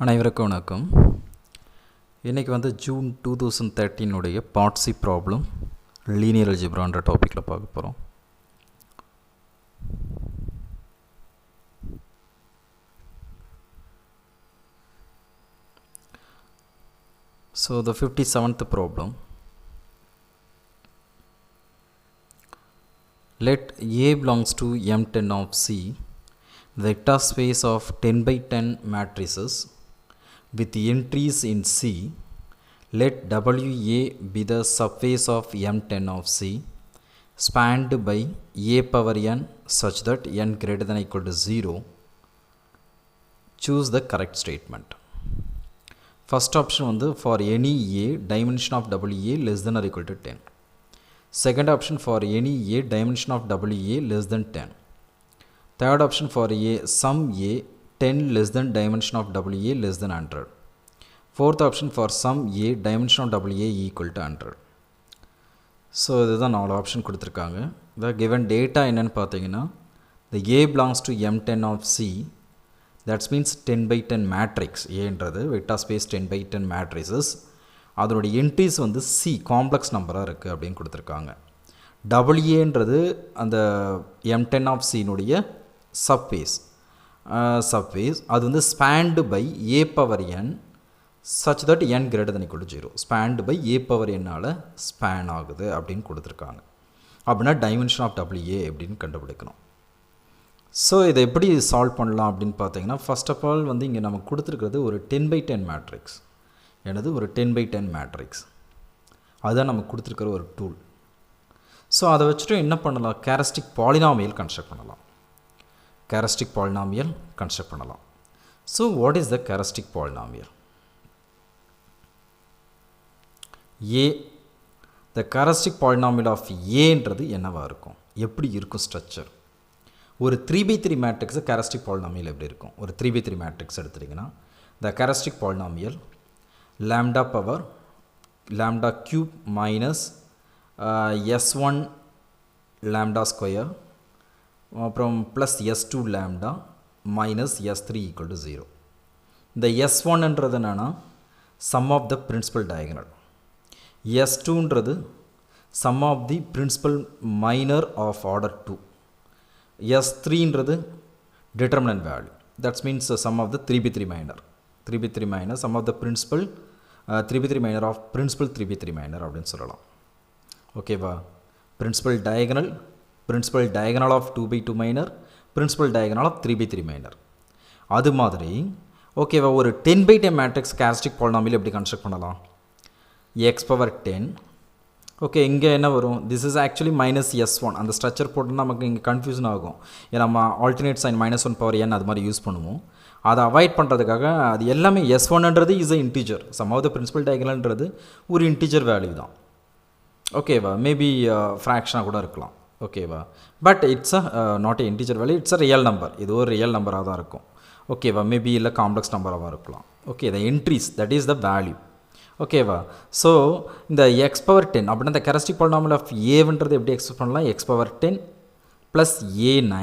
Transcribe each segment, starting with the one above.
அனைவருக்கும் வணக்கம். இன்றைக்கி வந்து ஜூன் 2013 உடைய பார்ட் சி ப்ராப்ளம் லீனியர் அல்ஜிப்ரான்ற டாப்பிக்கில் பார்க்க போகிறோம். So the 57th problem. Let A belongs to M10 of C, the vector space of 10 by 10 matrices with entries in C. Let WA be the subspace of M10 of C spanned by A power n such that n greater than or equal to 0. Choose the correct statement. First option வந்து for any A dimension of WA less than or equal to 10. Second option for any A dimension of WA less than 10. Third option for A sum A 10 less than dimension of WA less than 100. Fourth option for sum A dimension of WA equal to 100. So இதுதான் நாலு option கொடுத்துருக்காங்க. The given data என்னன்னு பார்த்தீங்கன்னா the A belongs to M10 of C, that means 10 by 10 matrix. ஏன்றது vector space 10 by 10 matrices. அதனுடைய entries வந்து C complex நம்பராக இருக்குது அப்படின்னு கொடுத்துருக்காங்க. WAன்றது அந்த M10 of Cனுடைய சப்ஃபேஸ் அது வந்து ஸ்பேன்டு by A power n such that n greater than or equal to 0. Spanned by A power n-ஆல் ஸ்பேன் ஆகுது அப்படின்னு கொடுத்துருக்காங்க. அப்படின்னா டைமென்ஷன் ஆஃப் WA அப்படின்னு கண்டுபிடிக்கணும். ஸோ இதை எப்படி சால்வ் பண்ணலாம் அப்படின்னு பார்த்தீங்கன்னா ஃபர்ஸ்ட் ஆஃப் ஆல் வந்து இங்கே நமக்கு கொடுத்துருக்கிறது ஒரு 10 by 10 மேட்ரிக்ஸ். எனது ஒரு 10 by 10 மேட்ரிக்ஸ் அதுதான் நமக்கு கொடுத்துருக்கிற ஒரு டூல். ஸோ அதை வச்சுட்டு என்ன பண்ணலாம், கேரஸ்டிக் பாலினாமியல் கன்ஸ்ட்ரக்ட் பண்ணலாம். So what is the characteristic polynomial? A the characteristic polynomial of ஏன்றது என்னவாக இருக்கும், எப்படி இருக்கும் ஸ்ட்ரக்சர்? ஒரு 3x3 மேட்ரிக்ஸு கேரஸ்டிக் பாலினாமியல் எப்படி இருக்கும்? ஒரு 3x3 மேட்ரிக்ஸ் எடுத்துட்டிங்கன்னா the characteristic polynomial lambda power lambda cube minus s1 lambda square அப்புறம் plus s2 lambda minus s3 equal to 0. இந்த s1ன்றது என்னன்னா sum of the principal diagonal, s2ன்றது sum of the principal minor of order 2, s3ன்றது determinant value, that means sum of the 3x3 minor sum of the principal 3x3 minor of principal 3x3 minor அப்படின்னு சொல்லலாம். ஓகேவா? principal diagonal of 2x2 minor, principal diagonal of 3x3 minor. அது மாதிரி ஓகேவா ஒரு 10 by 10 matrix கேரஸ்டிக் polynomial எப்படி construct பண்ணலாம்? x power 10. Okay, இங்கே என்ன வரும்? This is actually minus s1. அந்த ஸ்ட்ரக்சர் போட்டு நமக்கு இங்கே கன்ஃபியூஷன் ஆகும். ஏன்னா நம்ம ஆல்டர்னேட் சைன் -1 power n அது மாதிரி யூஸ் பண்ணுவோம். அதை அவாய்ட் பண்ணுறதுக்காக அது எல்லாமே s1ன்றது is a integer, sum of the principal டயகனல்ன்றது ஒரு இன்டீஜர் வேல்யூ தான். ஓகேவா? மேபி ஃப்ராக்ஷனாக கூட இருக்கலாம். ஓகேவா? But it's not a integer value, it's a real number. இது ஒரு ரியல் நம்பராக தான் இருக்கும். ஓகேவா? மேபி இல்லை காம்ப்ளெக்ஸ் நம்பராக இருக்கலாம். Okay, the entries that is the value. ஓகேவா? ஸோ இந்த x power 10 அப்படின்னா இந்த கேரஸ்டிக் பாலினாமியல் ஆஃப் ஏன்றது எப்படி எக்ஸ்பிரஸ் பண்ணலாம்? x power 10 plus a9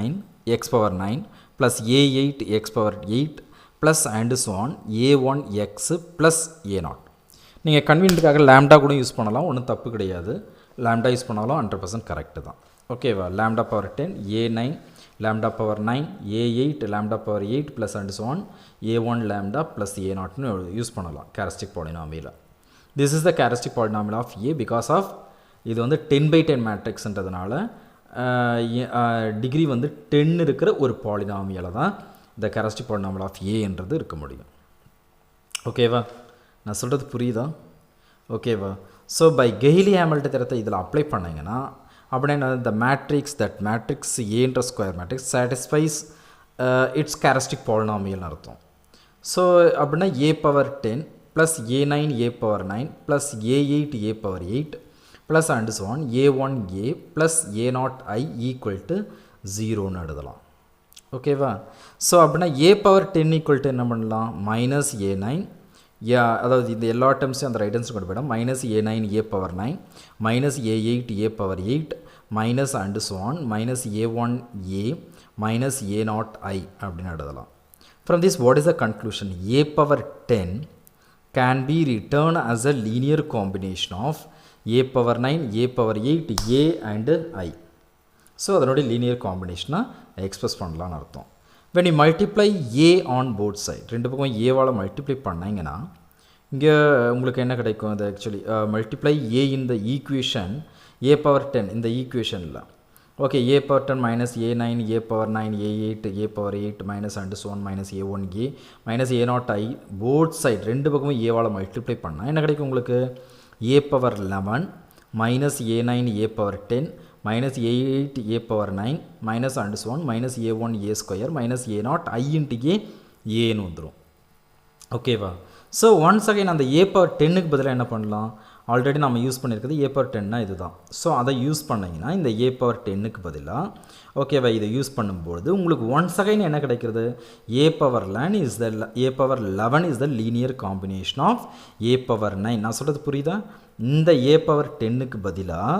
x power 9 plus a8 x power 8 plus and so on a1x plus a0. நீங்கள் கன்வீனியன்ட்டுக்காக லேம்டா கூட use பண்ணலாம், ஒன்றும் தப்பு கிடையாது. லேம்டா யூஸ் பண்ணாலும் 100% கரெக்டு தான். ஓகேவா? Lambda power 10 a9 lambda power 9 a8 lambda power 8 plus and so on a1 lambda plus a0ன்னு யூஸ் பண்ணலாம் characteristic polynomial. This is the characteristic polynomial of A because of இது வந்து 10 by 10 மேட்ரிக்ஸ்ன்றதுனால டிகிரி வந்து 10 இருக்கிற ஒரு பாலினாமியலை தான் இந்த கேரஸ்டிக் பாலினாமியல் ஆஃப் ஏன்றது இருக்க முடியும். ஓகேவா? நான் சொல்கிறது புரியுதா? ஓகேவா? ஸோ பை கெய்லி ஹாமில்டன் தியரத்தை இதில் அப்ளை பண்ணிங்கன்னா அப்படின்னா இந்த மேட்ரிக்ஸ் ஏன்ற square matrix satisfies its characteristic பாலினாமியல்னு அர்த்தம். ஸோ அப்படின்னா a power 10 plus a9 a power 9 plus a8 a power 8 plus and so on a1a plus a0i equal to 0ன்னு எழுதலாம். ஓகேவா? ஸோ அப்படின்னா a power 10 equal to என்ன பண்ணலாம்? Minus a9, அதாவது இந்த எல்லா டேர்ம்ஸையும் அந்த ரைட் ஹேண்ட் கொண்டு போயிடும். Minus a9 a power 9 minus a8 a power 8 minus and so on minus a1a minus a0i அப்படின்னு எழுதலாம். From this, what is the conclusion? A power 10 can be written as a linear combination of a power 9, a power 8, a and I. So அதனுடைய linear combination express பண்ணலாம்னு அர்த்தம். When you multiply a on both sides, ரெண்டு பக்கம் a வால multiply பண்ணீங்கன்னா இங்கே உங்களுக்கு என்ன கிடைக்கும்? அது actually multiply a in the equation a power 10 இந்த ஈக்குவேஷனில். Okay, a power 10 minus a9, a power 9, a8, a power 8 minus and so on minus a1a minus a0 I both side ரெண்டு பக்கமும் a வால multiply பண்ணால் என்ன கிடைக்கும் உங்களுக்கு? a power 11 minus a9 a power 10 minus a8 a power 9 minus and so on minus a1 a square minus a0 I into a ன்னு வந்துடும். ஓகேவா? So once again அந்த a power 10க்கு பதிலாக என்ன பண்ணலாம்? ஆல்ரெடி நம்ம யூஸ் பண்ணியிருக்கிறது a power 10னா இதுதான். ஸோ அதை யூஸ் பண்ணிங்கன்னா இந்த a power 10க்கு பதிலாக ஓகேவா இதை யூஸ் பண்ணும்போது உங்களுக்கு ஒன்ஸ் அகைன் என்ன கிடைக்கிறது? a power 11 is the linear combination of a power 9. நான் சொல்கிறது புரியுதா? இந்த a power 10க்கு பதிலாக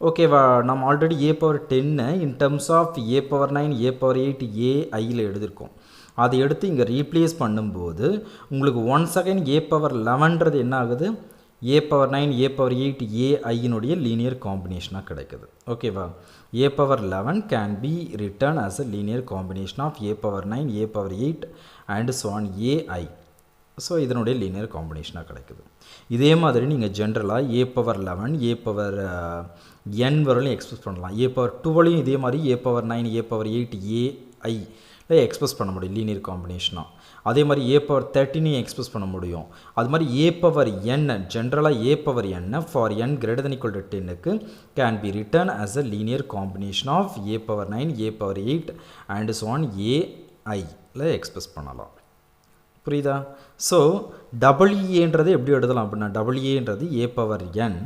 ஓகேவா நம்ம already a power 10 in terms of a power 9, a power 8, a ஐயில் எழுதியிருக்கோம். அதை எடுத்து இங்கே ரீப்ளேஸ் பண்ணும்போது உங்களுக்கு ஒன்ஸ் அகைன் a power 11ன்றது என்ன ஆகுது? a power 9, a power 8, a ஐயினுடைய லீனியர் காம்பினேஷனாக கிடைக்குது. ஓகேவா? a power 11 can be written as a linear combination of a power 9, a power 8 and so on a I. So இதனுடைய லீனியர் காம்பினேஷனாக கிடைக்குது. இதே மாதிரி நீங்கள் ஜென்ரலாக a power 11, a power n வரலையும் எக்ஸ்பிரஸ் பண்ணலாம். a power 12லையும் இதே மாதிரி a power 9, a power 8, a I express பண்ண முடியும் லீனியர் காம்பினேஷனாக. அதே மாதிரி a power 13 எக்ஸ்பிரஸ் பண்ண முடியும். அது மாதிரி a power n ஜென்ரலாக a power n for n greater than equal to 10க்கு can be written as a linear combination of a power 9, a power 8 and so on a I express பண்ணலாம். புரியுதா? So WAன்றது எப்படி எழுதலாம் அப்படின்னா WAன்றது a power n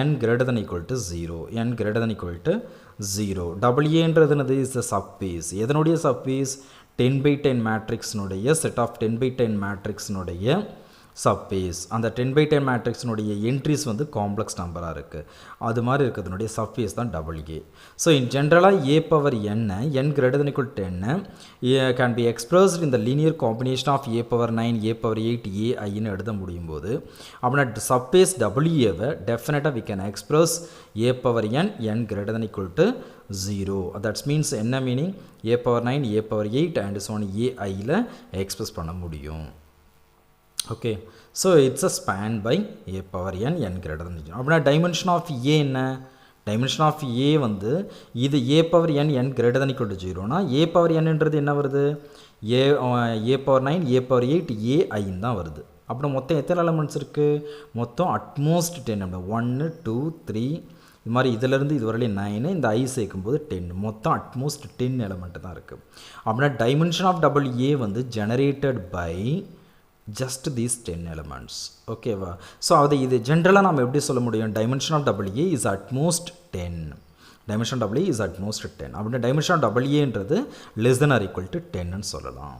n greater than equal to 0, n greater than equal to 0. WAன்றது is the subspace. எதனுடைய subspace? 10/10 மேட்ரிக்ஸ்னுடைய செட் ஆஃப் 10/10 மேட்ரிக்ஸ்னுடைய சப்ஸ்பேஸ். அந்த 10/10 மேட்ரிக்ஸ்னுடைய என்ட்ரிஸ் வந்து காம்ப்ளெக்ஸ் நம்பராக இருக்குது. அது மாதிரி இருக்கிறதுனுடைய சப்ஸ்பேஸ் தான் WA. ஸோ இன் ஜென்ரலாக a power n greater than equal to 10 can be expressed in the linear combination of a power 9, a power 8, a ஐன்னு எழுத முடியும் போது அப்படின்னா சப்ஸ்பேஸ் WAவை டெஃபினட்டாக we can express a power n greater than equal to 0. that means என்ன meaning? a power 9, a power 8 and so on a ஐயில் express பண்ண முடியும். Okay, so it's a span by a power n greater than 0. அப்படின்னா dimension of a என்ன? Dimension of a வந்து இது a power n greater than equal to 0னா a power nன்றது என்ன வருது? a power 9, a power 8, a ஐன்னு தான் வருது. அப்புறம் மொத்தம் எத்தனை எலமெண்ட்ஸ் இருக்குது? மொத்தம் அட்மோஸ்ட் 10. 1 2 3 இது மாதிரி இதிலேருந்து இது வரலையும் 9, இந்த ஐ சேர்க்கும்போது 10, மொத்தம் அட்மோஸ்ட் 10 எலமெண்ட்டு தான் இருக்குது. அப்படின்னா டைமென்ஷன் ஆஃப் WA வந்து generated by just these 10 elements. ஓகேவா? ஸோ அதை இது ஜென்ரலாக நம்ம எப்படி சொல்ல முடியும்? Dimension of WA is at most 10. Dimension WA is at most 10. அப்படின்னா டைமென்ஷன் ஆஃப் WAன்றது less than or equal to 10ன்னு சொல்லலாம்.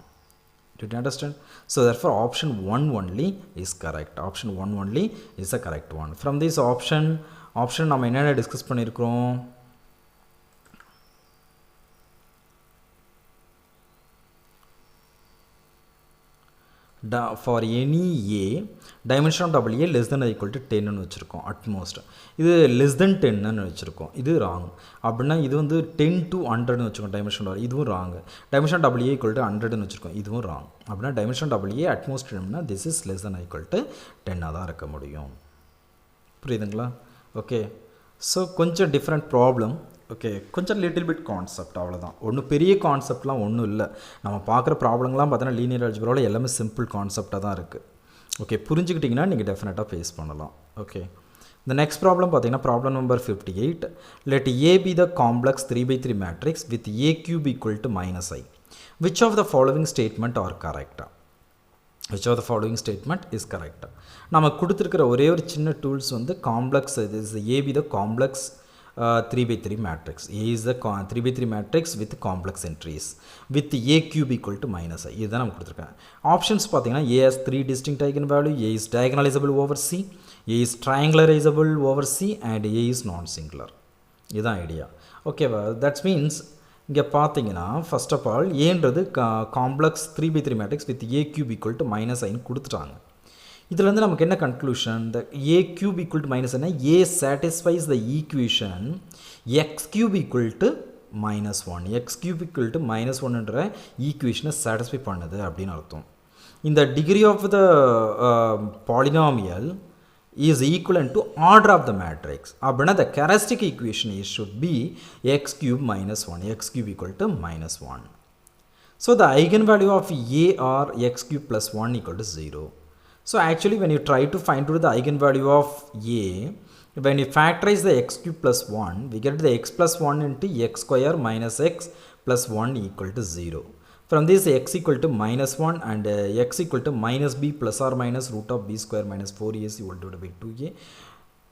Did you understand? So therefore option 1 only is correct. Option 1 only is the correct one. From this option நம்ம என்னென்ன discuss பண்ணியிருக்கிறோம்? for any a dimension of WA less than or equal to 10 ன்னு வச்சுருக்கோம் utmost. இது less than 10ன்னு வச்சுருக்கோம். இது wrong. அப்படின்னா இது வந்து 10 to 100ன்னு வச்சுருக்கோம் டைமென்ஷன் WA. இதுவும் wrong. Dimension WA equal to 100ன்னு வச்சுருக்கோம். இதுவும் ராங். அப்படின்னா டைமென்ஷன் WA அட்மோஸ்ட் 10னா this is less than or equal to 10 தான் இருக்க முடியும். புரியுதுங்களா? ஓகே, ஸோ கொஞ்சம் டிஃப்ரெண்ட் ப்ராப்ளம். ஓகே, கொஞ்சம் லிட்டில் பிட் கான்செப்ட், அவ்வளோதான். ஒன்றும் பெரிய கான்செப்ட்லாம் ஒன்றும் இல்லை. நம்ம பார்க்குற ப்ராப்ளம்லாம் பார்த்தோன்னா லீனியர் அல்ஜிப்ராவில் எல்லாமே சிம்பிள் கான்செப்டாக தான் இருக்குது. ஓகே, புரிஞ்சுக்கிட்டிங்கன்னா நீங்கள் டெஃபினட்டாக ஃபேஸ் பண்ணலாம். ஓகே, இந்த நெக்ஸ்ட் ப்ராப்ளம் பார்த்தீங்கன்னா problem number 58. Let A be the complex 3/3 matrix with A cube equal to -i. Which of the following statement are correct? Which of the following statement is correct? நம்ம கொடுத்துருக்கிற ஒரே ஒரு சின்ன tools வந்து complex. இது is A be the complex 3/3 matrix. A is the 3/3 matrix with complex entries with A cube equal to -i. இதுதான் நம்ம கொடுத்துருக்கேன். ஆப்ஷன்ஸ் பார்த்தீங்கன்னா A has 3 distinct eigenvalue, A is diagonalizable over C, A is triangularizable over C and A is non-singular. இதுதான் idea. ஓகேவா? That's means இங்கே பார்த்தீங்கன்னா first of all ஏன்றது complex 3x3 matrix with a cube equal to minus i கொடுத்துட்டாங்க. இதுலேருந்து நமக்கு என்ன conclusion, the a cube equal to minus என்ன, a satisfies the equation x cube equal to minus 1, x cube equal to minus 1ன்ற ஈக்குவேஷனை satisfy பண்ணுது அப்படின்னு அர்த்தம். இந்த degree of the polynomial is equivalent to order of the matrix. அப்படின்னா the characteristic equation is should be x cube minus 1, x cube equal to minus 1. So the eigenvalue of a are x cube plus 1 equal to 0. So actually when you try to find out the eigenvalue of a, when you factorize the x cube plus 1, we get the x plus 1 into x square minus x plus 1 equal to 0. From this x equal to minus 1 and x equal to minus b plus or minus root of b square minus 4ac whole divided by 2a.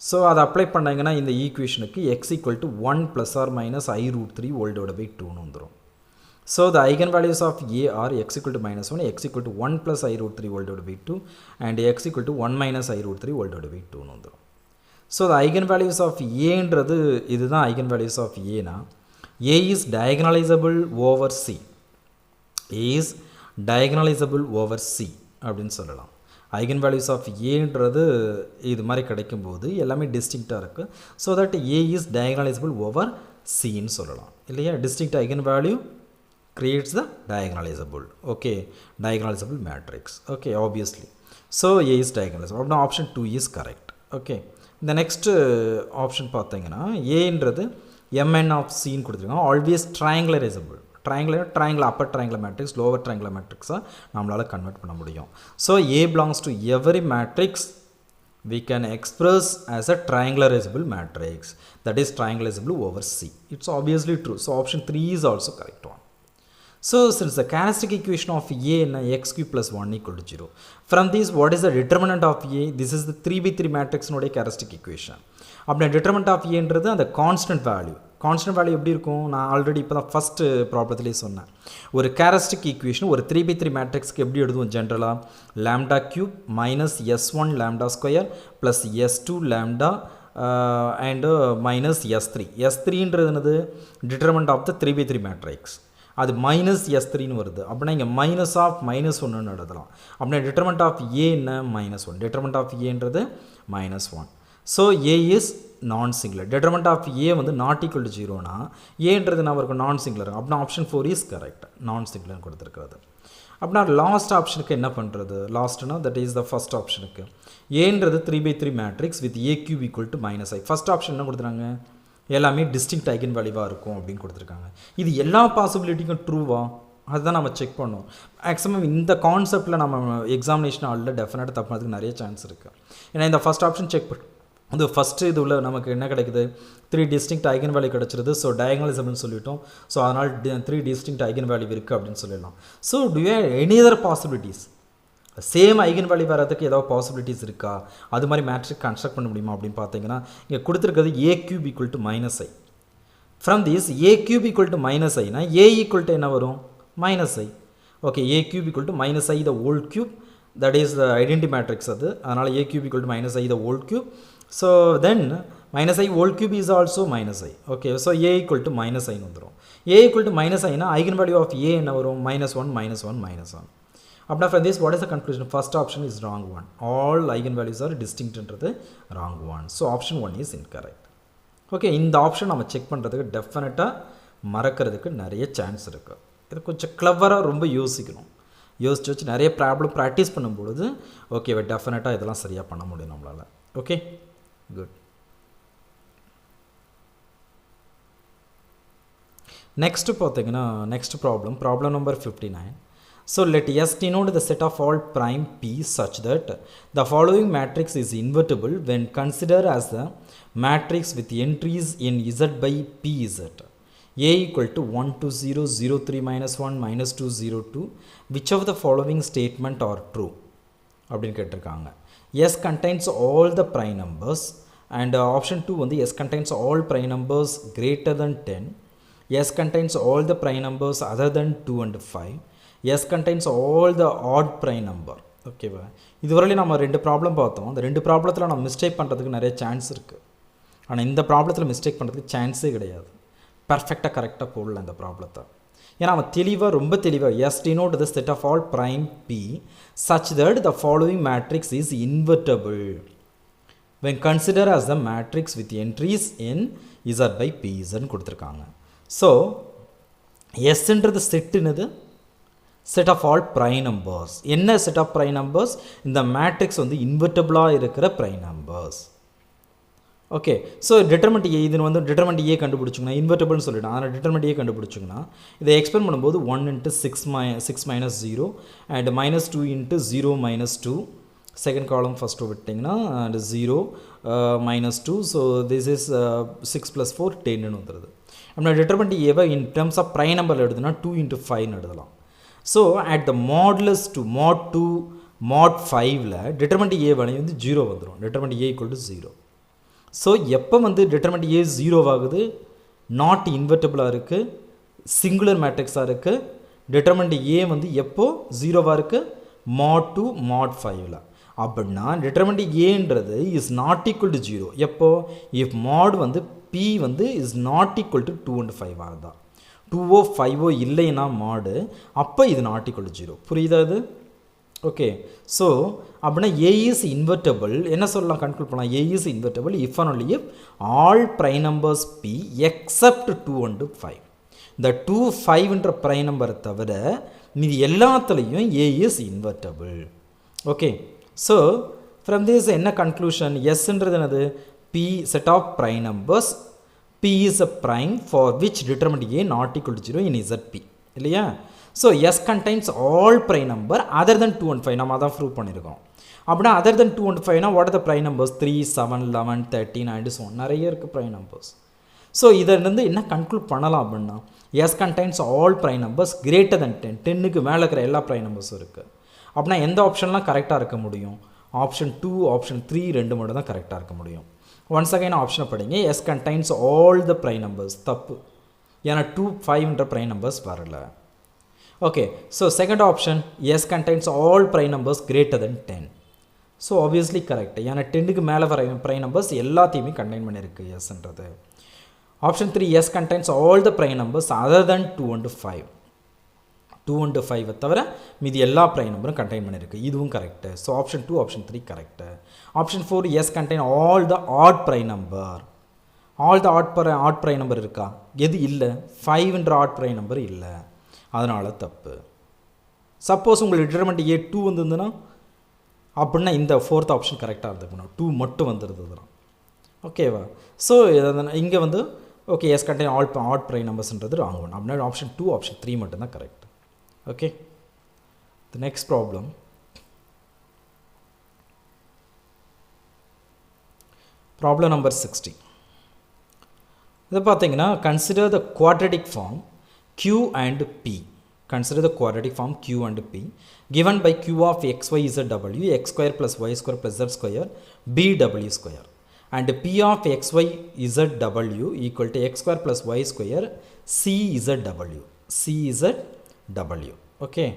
So அதை apply பண்ணாங்கன்னா இந்த ஈக்குவேஷனுக்கு x equal to 1 plus or minus I root 3 whole divided by 2 வந்துரும். So the eigenvalues of a are x equal to minus 1, x equal to 1 plus I root 3 whole divided by 2 and x equal to 1 minus I root 3 whole divided by 2 வந்துரும். So the eigenvalues of aன்றது இதுதான் eigenvalues of a னா a is diagonalizable over c. is diagonalizable over c அப்படின்னு சொல்லலாம். eigenvalues of aன்றது இது மாதிரி கிடைக்கும்போது எல்லாமே டிஸ்டிங்க்டாக இருக்குது. So that a is diagonalizable over cன்னு சொல்லலாம் இல்லையா. Distinct eigenvalue creates the diagonalizable, okay, diagonalizable matrix, okay, obviously. So a is diagonalizable. அப்படின்னா option 2 is correct. okay, இந்த next option பார்த்தீங்கன்னா aன்றது mn of cன்னு கொடுத்துருக்காங்க. always triangularizable. triangle upper triangular matrix lower triangular matrix நம்மளால convert பண்ண முடியும். So a belongs to every matrix we can express as a triangularizable matrix, that is triangularizable over c. It's obviously true. So option 3 is also correct one. So since the characteristic equation of a is x cube plus 1 equal to 0, from this what is the determinant of a? This is the 3x3 matrix நோட characteristic equation. அப்படின்னா determinant of a என்றது அந்த constant value. Constant value எப்படி இருக்கும், நான் already இப்போ தான் first ப்ராப்ளத்துலேயே சொன்னேன். ஒரு கேரஸ்டிக் ஈக்குவேஷன் ஒரு 3x3 மேட்ரிக்ஸ்க்கு எப்படி எழுதுவோம் ஜென்ரலாக, lambda cube minus s1 lambda square plus s2 lambda and minus s3ன்றது என்னது determinant of the 3x3 matrix. அது மைனஸ் s3ன்னு வருது அப்படின்னா இங்கே மைனஸ் ஆஃப் மைனஸ் ஒன்றுன்னு எழுதலாம். அப்படின்னா டிட்டர்மினன்ட் ஆஃப் ஏ என்ன, -1. டிட்டர்மினன்ட் ஆஃப் ஏன்றது -1. So A is non singular. determinant of a வந்து not equal to 0னா ஏன்றது நம்ம இருக்கும் நான் சிங்குலர். அப்படின்னா option 4 is correct, non singular கொடுத்துருக்காது. அப்படின்னா லாஸ்ட் ஆப்ஷனுக்கு என்ன பண்ணுறது, லாஸ்ட்னா தட் இஸ் த ஃபஸ்ட் ஆப்ஷனுக்கு ஏன்றது 3x3 matrix with a cube equal to minus i. First option என்ன கொடுத்துருக்காங்க, எல்லாமே டிஸ்டிங்க்ட் ஐகன் வேல்யூவாக இருக்கும் அப்படின்னு கொடுத்துருக்காங்க. இது எல்லா பாசிபிலிட்டிக்கும் ட்ரூவா அதுதான் நம்ம செக் பண்ணோம். மேக்ஸிமம் இந்த கான்செப்டில் நம்ம எக்ஸாமினேஷன் ஆளில் டெஃபினட்டாக தப்புனதுக்கு நிறைய சான்ஸ் இருக்குது. ஏன்னா இந்த ஃபஸ்ட் ஆப்ஷன் செக் பண்ண அது ஃபஸ்ட்டு இது உள்ள நமக்கு என்ன கிடைக்குது, 3 டிஸ்டிங்க்ட் ஐகன் வேல்யூ கிடச்சிருது. ஸோ டயகனலிசம்னு சொல்லிட்டோம். ஸோ அதனால் 3 டிஸ்டிங்க்ட் ஐகன் வேல்யூ இருக்குது அப்படின்னு சொல்லிடலாம். So to you any other possibilities, same eigen value வரதுக்கு ஏதாவது பாசிபிலிட்டிஸ் இருக்கா, அது மாதிரி மேட்ரிக் கன்ஸ்ட்ரக்ட் பண்ண முடியுமா அப்படின்னு பார்த்தீங்கன்னா இங்கே கொடுத்துருக்கிறது a cube equal to minus i. From this a cube equal to minus i னா a equal to என்ன வரும், minus i. Okay, a cube equal to minus i the whole cube, that is the identity matrix அது. அதனால் a cube equal to minus i the whole cube. So then minus i whole cube is also minus i. Okay, so a equal to minus i வந்துரும். a equal to minus i னா eigenvalue of a என்ன வரும், -1 -1 -1. அப்படின்னா from this what is the conclusion, first option is wrong one, all eigenvalues are distinct என்றது wrong one. So option 1 is incorrect. Okay, இந்த option நம்ம check பண்ணுறதுக்கு டெஃபினட்டாக மறக்கிறதுக்கு நிறைய சான்ஸ் இருக்குது. இது கொஞ்சம் கிளவராக ரொம்ப யோசிக்கணும். யோசிச்சு வச்சு நிறைய ப்ராப்ளம் ப்ராக்டிஸ் பண்ணும்பொழுது ஓகே டெஃபினட்டாக இதெல்லாம் சரியாக பண்ண முடியும் நம்மளால். Okay, good. Next பார்த்தீங்கன்னா next problem number 59. So let S denote the set of all prime p such that the following matrix is invertible when considered as the matrix with entries in z by pz. A equal to 1 2 0 0 3 minus 1 minus 2 0 2. Which of the following statement are true அப்படின்னு கேட்டிருக்காங்க. S contains all the prime numbers and option 2 வந்து S contains all prime numbers greater than 10. S contains all the prime numbers other than 2 and 5. S contains all the odd prime number. ஓகேவா, இதுவரையிலும் நம்ம 2 problem பார்த்தோம். அந்த 2 ப்ராப்ளத்தில் நம்ம mistake பண்ணுறதுக்கு நிறைய சான்ஸ் இருக்குது. ஆனால் இந்த ப்ராப்ளத்தில் மிஸ்டேக் பண்ணுறதுக்கு சான்ஸே கிடையாது. பர்ஃபெக்டாக கரெக்டாக போடல அந்த ப்ராப்ளத்தை. ஏன்னா அவன் தெளிவாக ரொம்ப தெளிவாக S denote the set of all prime p such that the following matrix is invertible when considered as the matrix with entries in z by p z கொடுத்துருக்காங்க. ஸோ எஸ்ன்றது செட்டுனது set of all prime numbers. என்ன set of prime numbers? இந்த matrix வந்து இன்வெர்டபிளாக இருக்கிற prime numbers. Okay, so determinant ஏ இதுன்னு வந்து determinant ஏ கண்டுபிடிச்சிங்கன்னா இன்வெர்டபிள்னு சொல்லிவிட்டேன். அதனால் டிட்டர்மெண்ட் ஏ கண்டுபிடிச்சிங்கன்னா இதை எக்ஸ்பெண்ட் பண்ணும்போது 1 × 6 minus 0 and minus 2 × 0 minus 2 second column first விட்டிங்கன்னா and 0 minus 2 so this is 6 + 4 10ன்னு வந்துடுது. அப்படின்னா டிட்டர்மெண்ட் ஏவை இன் டேர்ம்ஸ் ஆஃப் ப்ரைம் நம்பரில் எழுதுனா 2 × 5ன்னு எழுதலாம். So at the modulus to mod 2 mod 5ல் டிட்டர்மெண்ட் ஏ வேலையை வந்து 0 வந்துடும். டிட்டர்மெண்ட் ஏ = 0. ஸோ எப்போ வந்து டிட்டர்மெண்ட் ஏ 0 ஆகுது, நாட் இன்வெர்டபிளாக இருக்குது, சிங்குலர் மேட்ரிக்ஸாக இருக்குது. டிட்டர்மெண்ட் ஏ வந்து எப்போ 0வாக இருக்குது, mod 2 mod 5ல். அப்படின்னா டிட்டர்மெண்ட் ஏன்றது இஸ் நாட் ஈக்குவல் டு 0 எப்போ, இஃப் மாட் வந்து பி வந்து is not equal to 2 and 5 ஆகுதா. 2ஓ 5ஓ இல்லைன்னா மாடு, அப்போ இது நாட் ஈக்குவல் டு 0. புரியுதா இது? ஓகே, ஸோ அப்படின்னா ஏ இஸ் இன்வெர்டபிள். என்ன சொல்லலாம், கன்க்ளூட் பண்ணலாம், A is invertible if and only if all prime numbers p except 2 and 5. இந்த 2, 5ன்ற ப்ரைம் நம்பரை தவிர மீதி எல்லாத்துலேயும் A is invertible. Okay, so from this என்ன கன்க்ளூஷன், எஸ்ன்றது என்னது, p set of prime numbers, p is a prime for which determinant A not equal to 0 in ZP இல்லையா. So S contains all prime number other than 2 and 5. நம்ம அதான் prove பண்ணியிருக்கோம். அப்படின்னா other than 2 and 5னா what are the prime numbers, 3, 7, 11, 13 and so on நிறைய இருக்குது prime numbers. So இதிலிருந்து என்ன கன்க்ளூட் பண்ணலாம் அப்படின்னா, S contains all prime numbers greater than 10, 10க்கு மேலே இருக்கிற எல்லா ப்ரைம் நம்பர்ஸும் இருக்குது. அப்படின்னா எந்த ஆப்ஷன்லாம் கரெக்டாக இருக்க முடியும், ஆப்ஷன் 2, ஆப்ஷன் 3 ரெண்டு மட்டும் தான் கரெக்டாக இருக்க முடியும். ஒன்ஸ் அகைன் ஆப்ஷனை படிங்க, S contains all the prime numbers தப்பு, ஏன்னா 2, 5ன்ற ப்ரைம் நம்பர்ஸ் வரல. Okay, so second option, yes contains all prime numbers greater than 10. So obviously correct. ஏன்னா 10க்கு மேலே வர prime numbers எல்லாத்தையுமே கண்டெயின் பண்ணியிருக்கு எஸ்ன்றது. Option 3, yes contains all the prime numbers other than 2 and 5. 2 and 5 தவிர மீதி எல்லா prime நம்பரும் கண்டெயின் பண்ணியிருக்கு, இதுவும் correct. So option 2, option 3 correct. Option 4, yes contain all the odd prime number. all the odd prime number இருக்கா, எது இல்லை, 5ன்ற odd prime number இல்லை, அதனால் தப்பு. சப்போஸ் உங்களுக்கு டிட்டர்மெண்ட் ஏ 2 வந்துருந்துன்னா அப்படின்னா இந்த 4th ஆப்ஷன் கரெக்டாக இருந்துக்கணும், 2 மட்டும் வந்துருந்ததுதான். ஓகேவா. ஸோ இங்கே வந்து okay S contain odd prime நம்பர்ஸ்ன்றது ராங் ஒன். அப்படின்னா ஆப்ஷன் 2, ஆப்ஷன் 3 மட்டும்தான் correct. Okay, the next problem. Problem number 60. இதை பார்த்தீங்கன்னா consider the quadratic form Q and P. Consider the quadratic form Q and P given by Q of x, y, z, w, x square plus y square plus z square, b w square, and P of x, y, z, w equal to x square plus y square, c z w, c z w. Okay.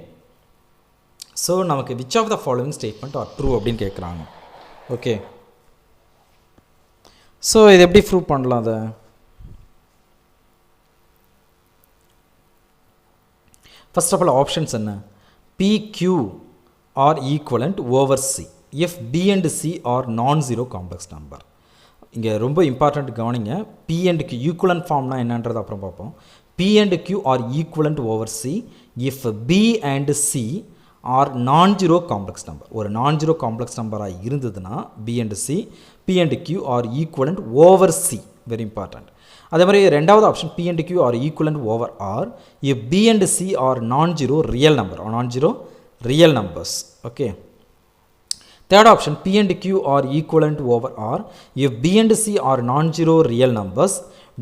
So நமக்கு which of the following statement are true அப்படின்னு கேட்குறாங்க. Okay, so இது எப்படி prove பண்ணலாம் அதை? First of all, options என்ன, P, Q are equivalent over C if B and C are non-zero complex number. இங்கே ரொம்ப இம்பார்ட்டண்ட் கவனிங்க, P and Q ஈக்குவலண்ட் ஃபார்ம்னா என்னன்றது அப்புறம் பார்ப்போம். P and Q are equivalent over C if B and C are non-zero complex number. ஒரு non-zero complex நம்பராக இருந்ததுன்னா B and C, P and Q are equivalent over C. Very important. அதே மாதிரி ரெண்டாவது option P and Q are equivalent over R if B and C are non-zero real number or non-zero real numbers. Okay. Third option P and Q are equivalent over R if B and C are non-zero real numbers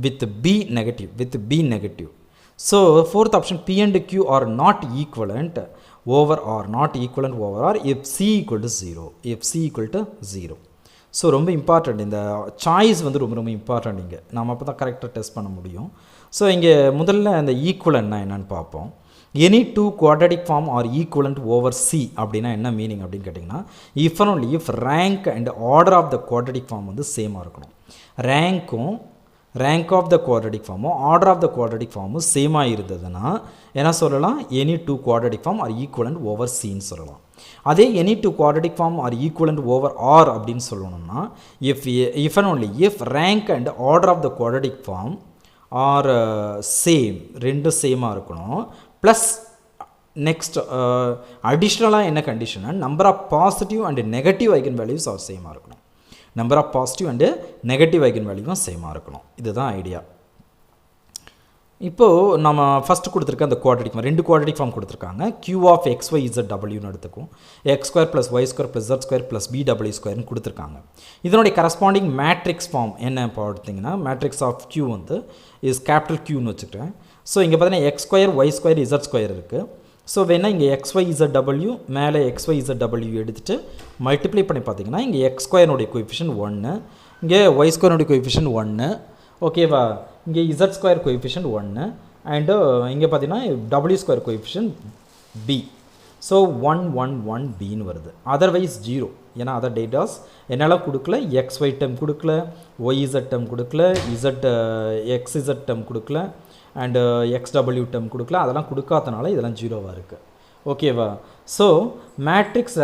with B negative. So fourth option P and Q are not equivalent over R, not equivalent over R if C equal to 0. If C equal to 0. So ரொம்ப important, இந்த choice வந்து ரொம்ப ரொம்ப important. இங்கே நம்ம அப்போ தான் கரெக்டாக டெஸ்ட் பண்ண முடியும். ஸோ இங்கே முதல்ல இந்த ஈக்குவலன்னா என்னென்னு பார்ப்போம். Any 2 quadratic form are equivalent over C அப்படின்னா என்ன மீனிங் அப்படின்னு கேட்டிங்கன்னா, if and only if rank and order of the quadratic form வந்து சேமாக இருக்கணும். ரேங்க்கும் rank of the quadratic form order of the quadratic form same இருந்ததுன்னா என்ன சொல்லலாம் any two quadratic form are equivalent over C ன்னு சொல்லலாம். அதே any two quadratic form are equivalent over R அப்படின்னு சொல்லணும்னா if and only if rank and order of the quadratic form are same ரெண்டு சேமாக இருக்கணும் ப்ளஸ் நெக்ஸ்ட் அடிஷ்னலாக என்ன condition number of positive and negative eigen values are சேமாக இருக்கணும். Number of positive and negative eigen வேல்யூவும் சேமாக இருக்கணும். இதுதான் ஐடியா. இப்போது நம்ம ஃபஸ்ட்டு கொடுத்துருக்க அந்த குவாட்ரடிக் ஃபார்ம் 2 குவாட்ரடிக் ஃபார்ம் கொடுத்துருக்காங்க. q ஆஃப் xyzwன்னு எடுத்துக்கும் x² + y² + z² + bw² கொடுத்துருக்காங்க. இதனுடைய கரஸ்பாண்டிங் மேட்ரிக்ஸ் ஃபார்ம் என்ன பார்த்தீங்கன்னா மேட்ரிக்ஸ் ஆஃப் q வந்து இஸ் கேபிட்டல் Qன்னு வச்சுக்கிறேன். ஸோ இங்கே பார்த்தீங்கன்னா x² y² z² இருக்குது. ஸோ வேணால் இங்கே xyzw மேலே xyzw எடுத்துகிட்டு மல்டிப்ளை பண்ணி பார்த்தீங்கன்னா இங்கே x²னுடைய கோஎஃபிஷியன்ட் 1 இங்கே y²னுடைய கோஎஃபிஷியன்ட் 1 ஓகேவா. இங்கே z² கோஎஃபிஷியன்ட் 1 அண்டு இங்கே பார்த்தீங்கன்னா w² கோஎஃபிஷியன்ட் b. ஸோ 1 1 1 பின்னு வருது. அதர்வைஸ் 0 ஏன்னா அதர் டேட்டாஸ் என்னால் கொடுக்கல. xy டேர்ம் கொடுக்கல, yz டேர்ம் கொடுக்கல, xz டேர்ம் கொடுக்கல அண்டு xw டேர்ம் கொடுக்கல. அதெல்லாம் கொடுக்காதனால இதெல்லாம் 0வாக இருக்குது ஓகேவா. So matrix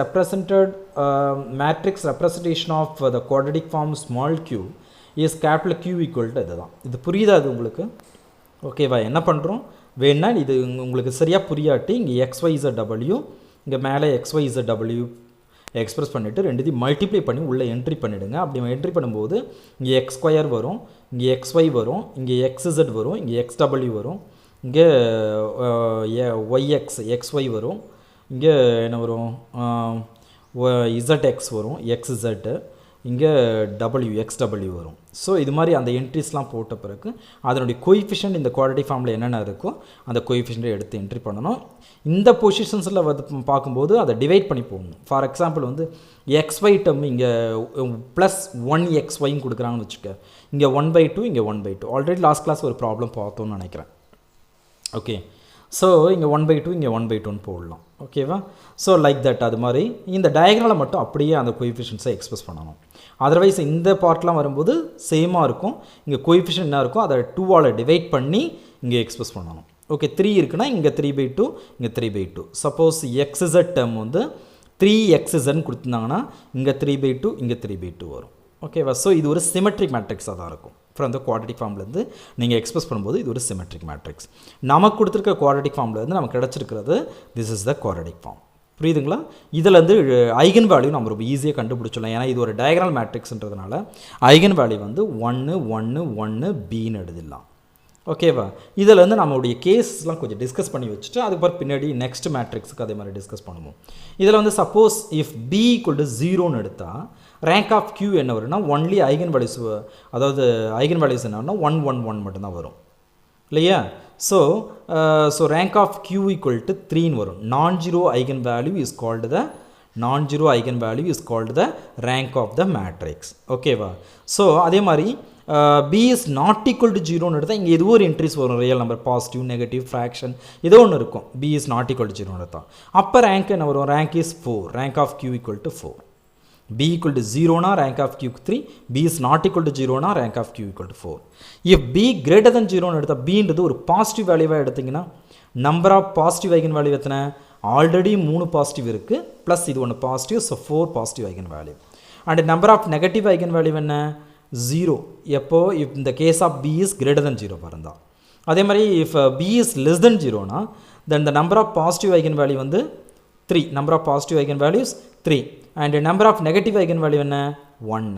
representation of the quadratic form small q is capital Q equal to இதுதான். இது புரியுதா அது உங்களுக்கு ஓகேவா. என்ன பண்ணுறோம் வேணா இது உங்களுக்கு சரியாக புரியாட்டி இங்கே xyzw இங்கே மேலே xyzw எக்ஸ்பிரஸ் பண்ணிவிட்டு ரெண்டுத்தையும் மல்டிப்ளை பண்ணி உள்ளே என்ட்ரி பண்ணிவிடுங்க. அப்படி என்ட்ரி பண்ணும்போது இங்கே x² வரும், இங்கே xy வரும், இங்கே xz வரும், இங்கே xw வரும், இங்கே xy வரும், இங்கே என்ன வரும் zx வரும், xz, இங்கே xw வரும். ஸோ இது மாதிரி அந்த என்ட்ரிஸ்லாம் போட்ட பிறகு அதனுடைய கோஎஃபிஷியன்ட் இந்த குவாட்ரடிக் ஃபார்மில் என்னென்ன இருக்கோ அந்த கோஎஃபிஷியன்ட்டை எடுத்து என்ட்ரி பண்ணணும். இந்த பொசிஷன்ஸில் வந்து பார்க்கும்போது அதை டிவைட் பண்ணி போகணும். ஃபார் எக்ஸாம்பிள் வந்து xy டேர்ம் இங்கே +1xyன்னு கொடுக்குறாங்கன்னு வச்சுக்க. இங்கே 1/2 இங்கே 1/2. ஆல்ரெடி லாஸ்ட் கிளாஸ் ஒரு ப்ராப்ளம் பார்த்தோன்னு நினைக்கிறேன். ஓகே ஸோ இங்கே 1/2 இங்கே 1/2ன்னு போடலாம் ஓகேவா. ஸோ லைக் தட் அது மாதிரி இந்த டயக்ராலை மட்டும் அப்படியே அந்த கோஎஃபிஷியன்ஸை எக்ஸ்பிரஸ் பண்ணணும். அதர்வைஸ் இந்த பார்ட்லாம் வரும்போது சேமாக இருக்கும். இங்கே கோஎஃபிஷியன்ட் என்ன இருக்கும் அதை 2ஆல் டிவைட் பண்ணி இங்கே எக்ஸ்பிரஸ் பண்ணணும். ஓகே 3 இருக்குன்னா இங்கே 3/2 இங்கே 3/2. சப்போஸ் xz டேர்ம் வந்து 3xzன்னு கொடுத்துருந்தாங்கன்னா இங்கே 3/2 இங்கே 3/2 வரும் ஓகேவா. ஸோ இது ஒரு சிமெட்ரிக் மேட்ரிக்ஸாக தான் இருக்கும். ஃப்ரம் த குவாட்ரடிக் ஃபார்ம்லேருந்து நீங்கள் எக்ஸ்பிரஸ் பண்ணும்போது இது ஒரு சிமெட்ரிக் மேட்ரிக்ஸ். நமக்கு கொடுத்துருக்க குவாட்ரடிக் ஃபார்ம்லேருந்து நமக்கு கிடச்சிருக்கிறது this is the quadratic form. புரியுதுங்களா. இதிலேருந்து ஐகன் வேல்யூ நம்ம ரொம்ப ஈஸியாக கண்டுபிடிச்சிடலாம். ஏன்னா இது ஒரு டயக்ரால் மேட்ரிக்ஸ்ன்றதுனால ஐகன் வேல்யூ வந்து 1 1 1 பின்னு எழுதிடலாம் ஓகேவா. இதில் வந்து நம்மளுடைய கேஸ்லாம் கொஞ்சம் டிஸ்கஸ் பண்ணி வச்சுட்டு அதுக்கப்புறம் பின்னாடி நெக்ஸ்ட் மேட்ரிக்ஸுக்கு அதே மாதிரி டிஸ்கஸ் பண்ணுவோம். இதில் வந்து சப்போஸ் இஃப் b = 0ன்னு எடுத்தால் ரேங்க் ஆஃப் q என்ன வரும்னா ஒன்லி ஐகன் வேல்யூஸ், அதாவது ஐகன் வேல்யூஸ் என்னன்னா 1 1 1 மட்டும்தான் வரும் இல்லையா. ஸோ ரேங்க் ஆஃப் q = 3ன்னு வரும். non-zero eigen value is called the rank of the matrix ஓகேவா. ஸோ அதே மாதிரி b is not equal to 0ன்னு எடுத்தால் இங்கே எதுவும் ஒரு என்ட்ரிஸ் வரும். Real number, positive, negative, fraction ஏதோ ஒன்று இருக்கும். b is not equal to 0ன்னு எடுத்தால் அப்போ ரேங்க் என்ன வரும், rank is 4. Rank of q = 4. b = 0னா rank of q 3, b is not equal to 0னா rank of q = 4. if b greater than 0ன்னு எடுத்தால் bன்றது ஒரு பாசிட்டிவ் வேல்யூவாக எடுத்திங்கன்னா number of positive eigen value எத்தனை, ஆல்ரெடி 3 பாசிட்டிவ் இருக்குது ப்ளஸ் இது ஒன்று positive. So 4 positive eigen value. And number of negative eigen value என்ன, 0. எப்போ இஃப் இந்த case of b is greater than 0 இருந்தால். அதே மாதிரி if b is less than 0னா then the number of positive eigen value வந்து 3. Number of positive eigen values 3 and number of negative eigen value என்ன 1.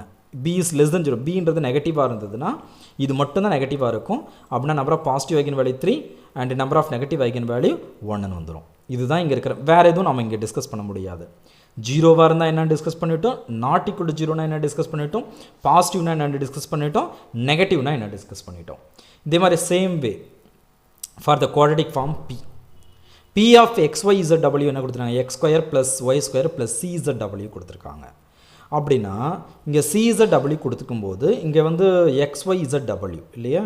b is less than 0, bன்றது நெகட்டிவாக இருந்ததுன்னா இது மட்டும்தான் நெகட்டிவாக இருக்கும். அப்படின்னா number of positive eigen value 3 and number of negative eigen value 1ன்னு வந்துடும். இதுதான் இங்கே இருக்கிற, வேறு எதுவும் நம்ம இங்கே டிஸ்கஸ் பண்ண முடியாது. 0வாக இருந்தால் என்ன டிஸ்கஸ் பண்ணிட்டோம், நாட் ஈக்குவல் டு 0னா என்ன டிஸ்கஸ் பண்ணிட்டோம், பாசிட்டிவ்னா என்ன டிஸ்கஸ் பண்ணிட்டோம், நெகட்டிவ்னா என்ன டிஸ்கஸ் பண்ணிட்டோம். இதே மாதிரி same way for the quadratic form p of xyzw என்ன கொடுத்துருக்காங்க, x² + y² + czw கொடுத்துருக்காங்க. அப்படின்னா இங்கே czw கொடுத்துக்கும்போது இங்கே வந்து xyzw இல்லையா,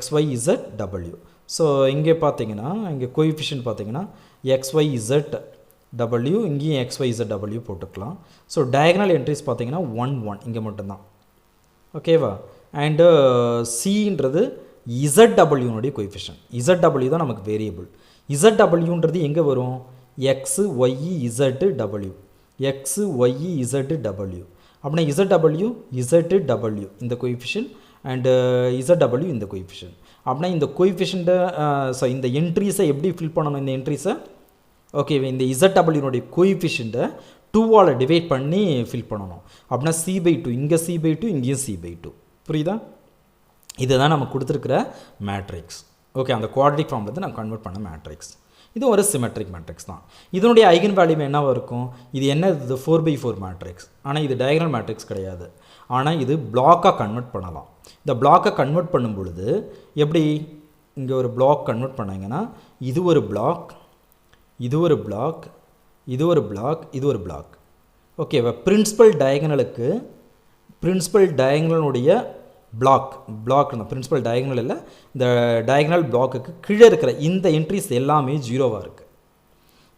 xyzw. ஸோ இங்கே பார்த்தீங்கன்னா இங்கே கோஎஃபிஷியன்ட் பார்த்தீங்கன்னா xyzw, இங்கேயும் xyzw போட்டுக்கலாம். ஸோ டயகனல் என்ட்ரிஸ் பார்த்தீங்கன்னா 1 1 இங்கே மட்டும்தான் ஓகேவா. And சின்றது இசட்டபிள்யூனுடைய coefficient. இசட்டபிள்யூ தான் நமக்கு வேரியபிள். இசட்டபிள்யூன்றது எங்கே வரும்? X Y Z W, X Y Z W. அப்படின்னா இசட்டபிள்யூ இசட்டு டபிள்யூ இந்த கோஎஃபிஷியன்ட் அண்டு இசட்டபிள்யூ இந்த கோஎஃபிஷியன்ட். அப்படின்னா இந்த கோஎஃபிஷியண்ட்டை இந்த என்ட்ரிஸை எப்படி ஃபில் பண்ணணும்? இந்த என்ட்ரிஸை ஓகே இந்த இசட்டபிள்யூனுடைய கோஎஃபிஷியண்ட்டை 2ஆல் டிவைட் பண்ணி ஃபில் பண்ணணும். அப்படின்னா C/2 இங்கே C/2 இங்கேயும் C/2. புரியுதா? இதுதான் நம்ம கொடுத்துருக்கிற மேட்ரிக்ஸ். ஓகே அந்த குவாட்ரிக் ஃபார்மில் வந்து நான் கன்வெர்ட் பண்ண மேட்ரிக்ஸ். இது ஒரு சிமெட்ரிக் மேட்ரிக்ஸ் தான். இதனுடைய ஐகன் வேல்யூ என்னவாக இருக்கும்? இது என்ன? இது 4/4 மேட்ரிக்ஸ். ஆனால் இது டயகனல் மேட்ரிக்ஸ் கிடையாது. ஆனால் இது பிளாக்காக கன்வெர்ட் பண்ணலாம். இந்த பிளாக்கை கன்வெர்ட் பண்ணும் பொழுது எப்படி? இங்கே ஒரு பிளாக் கன்வெர்ட் பண்ணாங்கன்னா இது ஒரு பிளாக், இது ஒரு பிளாக், இது ஒரு பிளாக், இது ஒரு பிளாக். ஓகேவா? பிரின்சிபல் டயகனலுக்கு பிரின்சிபல் டயகனலுடைய பிளாக் இந்த பிரின்சிபல் டயகனல் இல்லை, இந்த டயகனல் பிளாக்குக்கு கீழே இருக்கிற இந்த என்ட்ரிஸ் எல்லாமே ஜீரோவாக இருக்குது.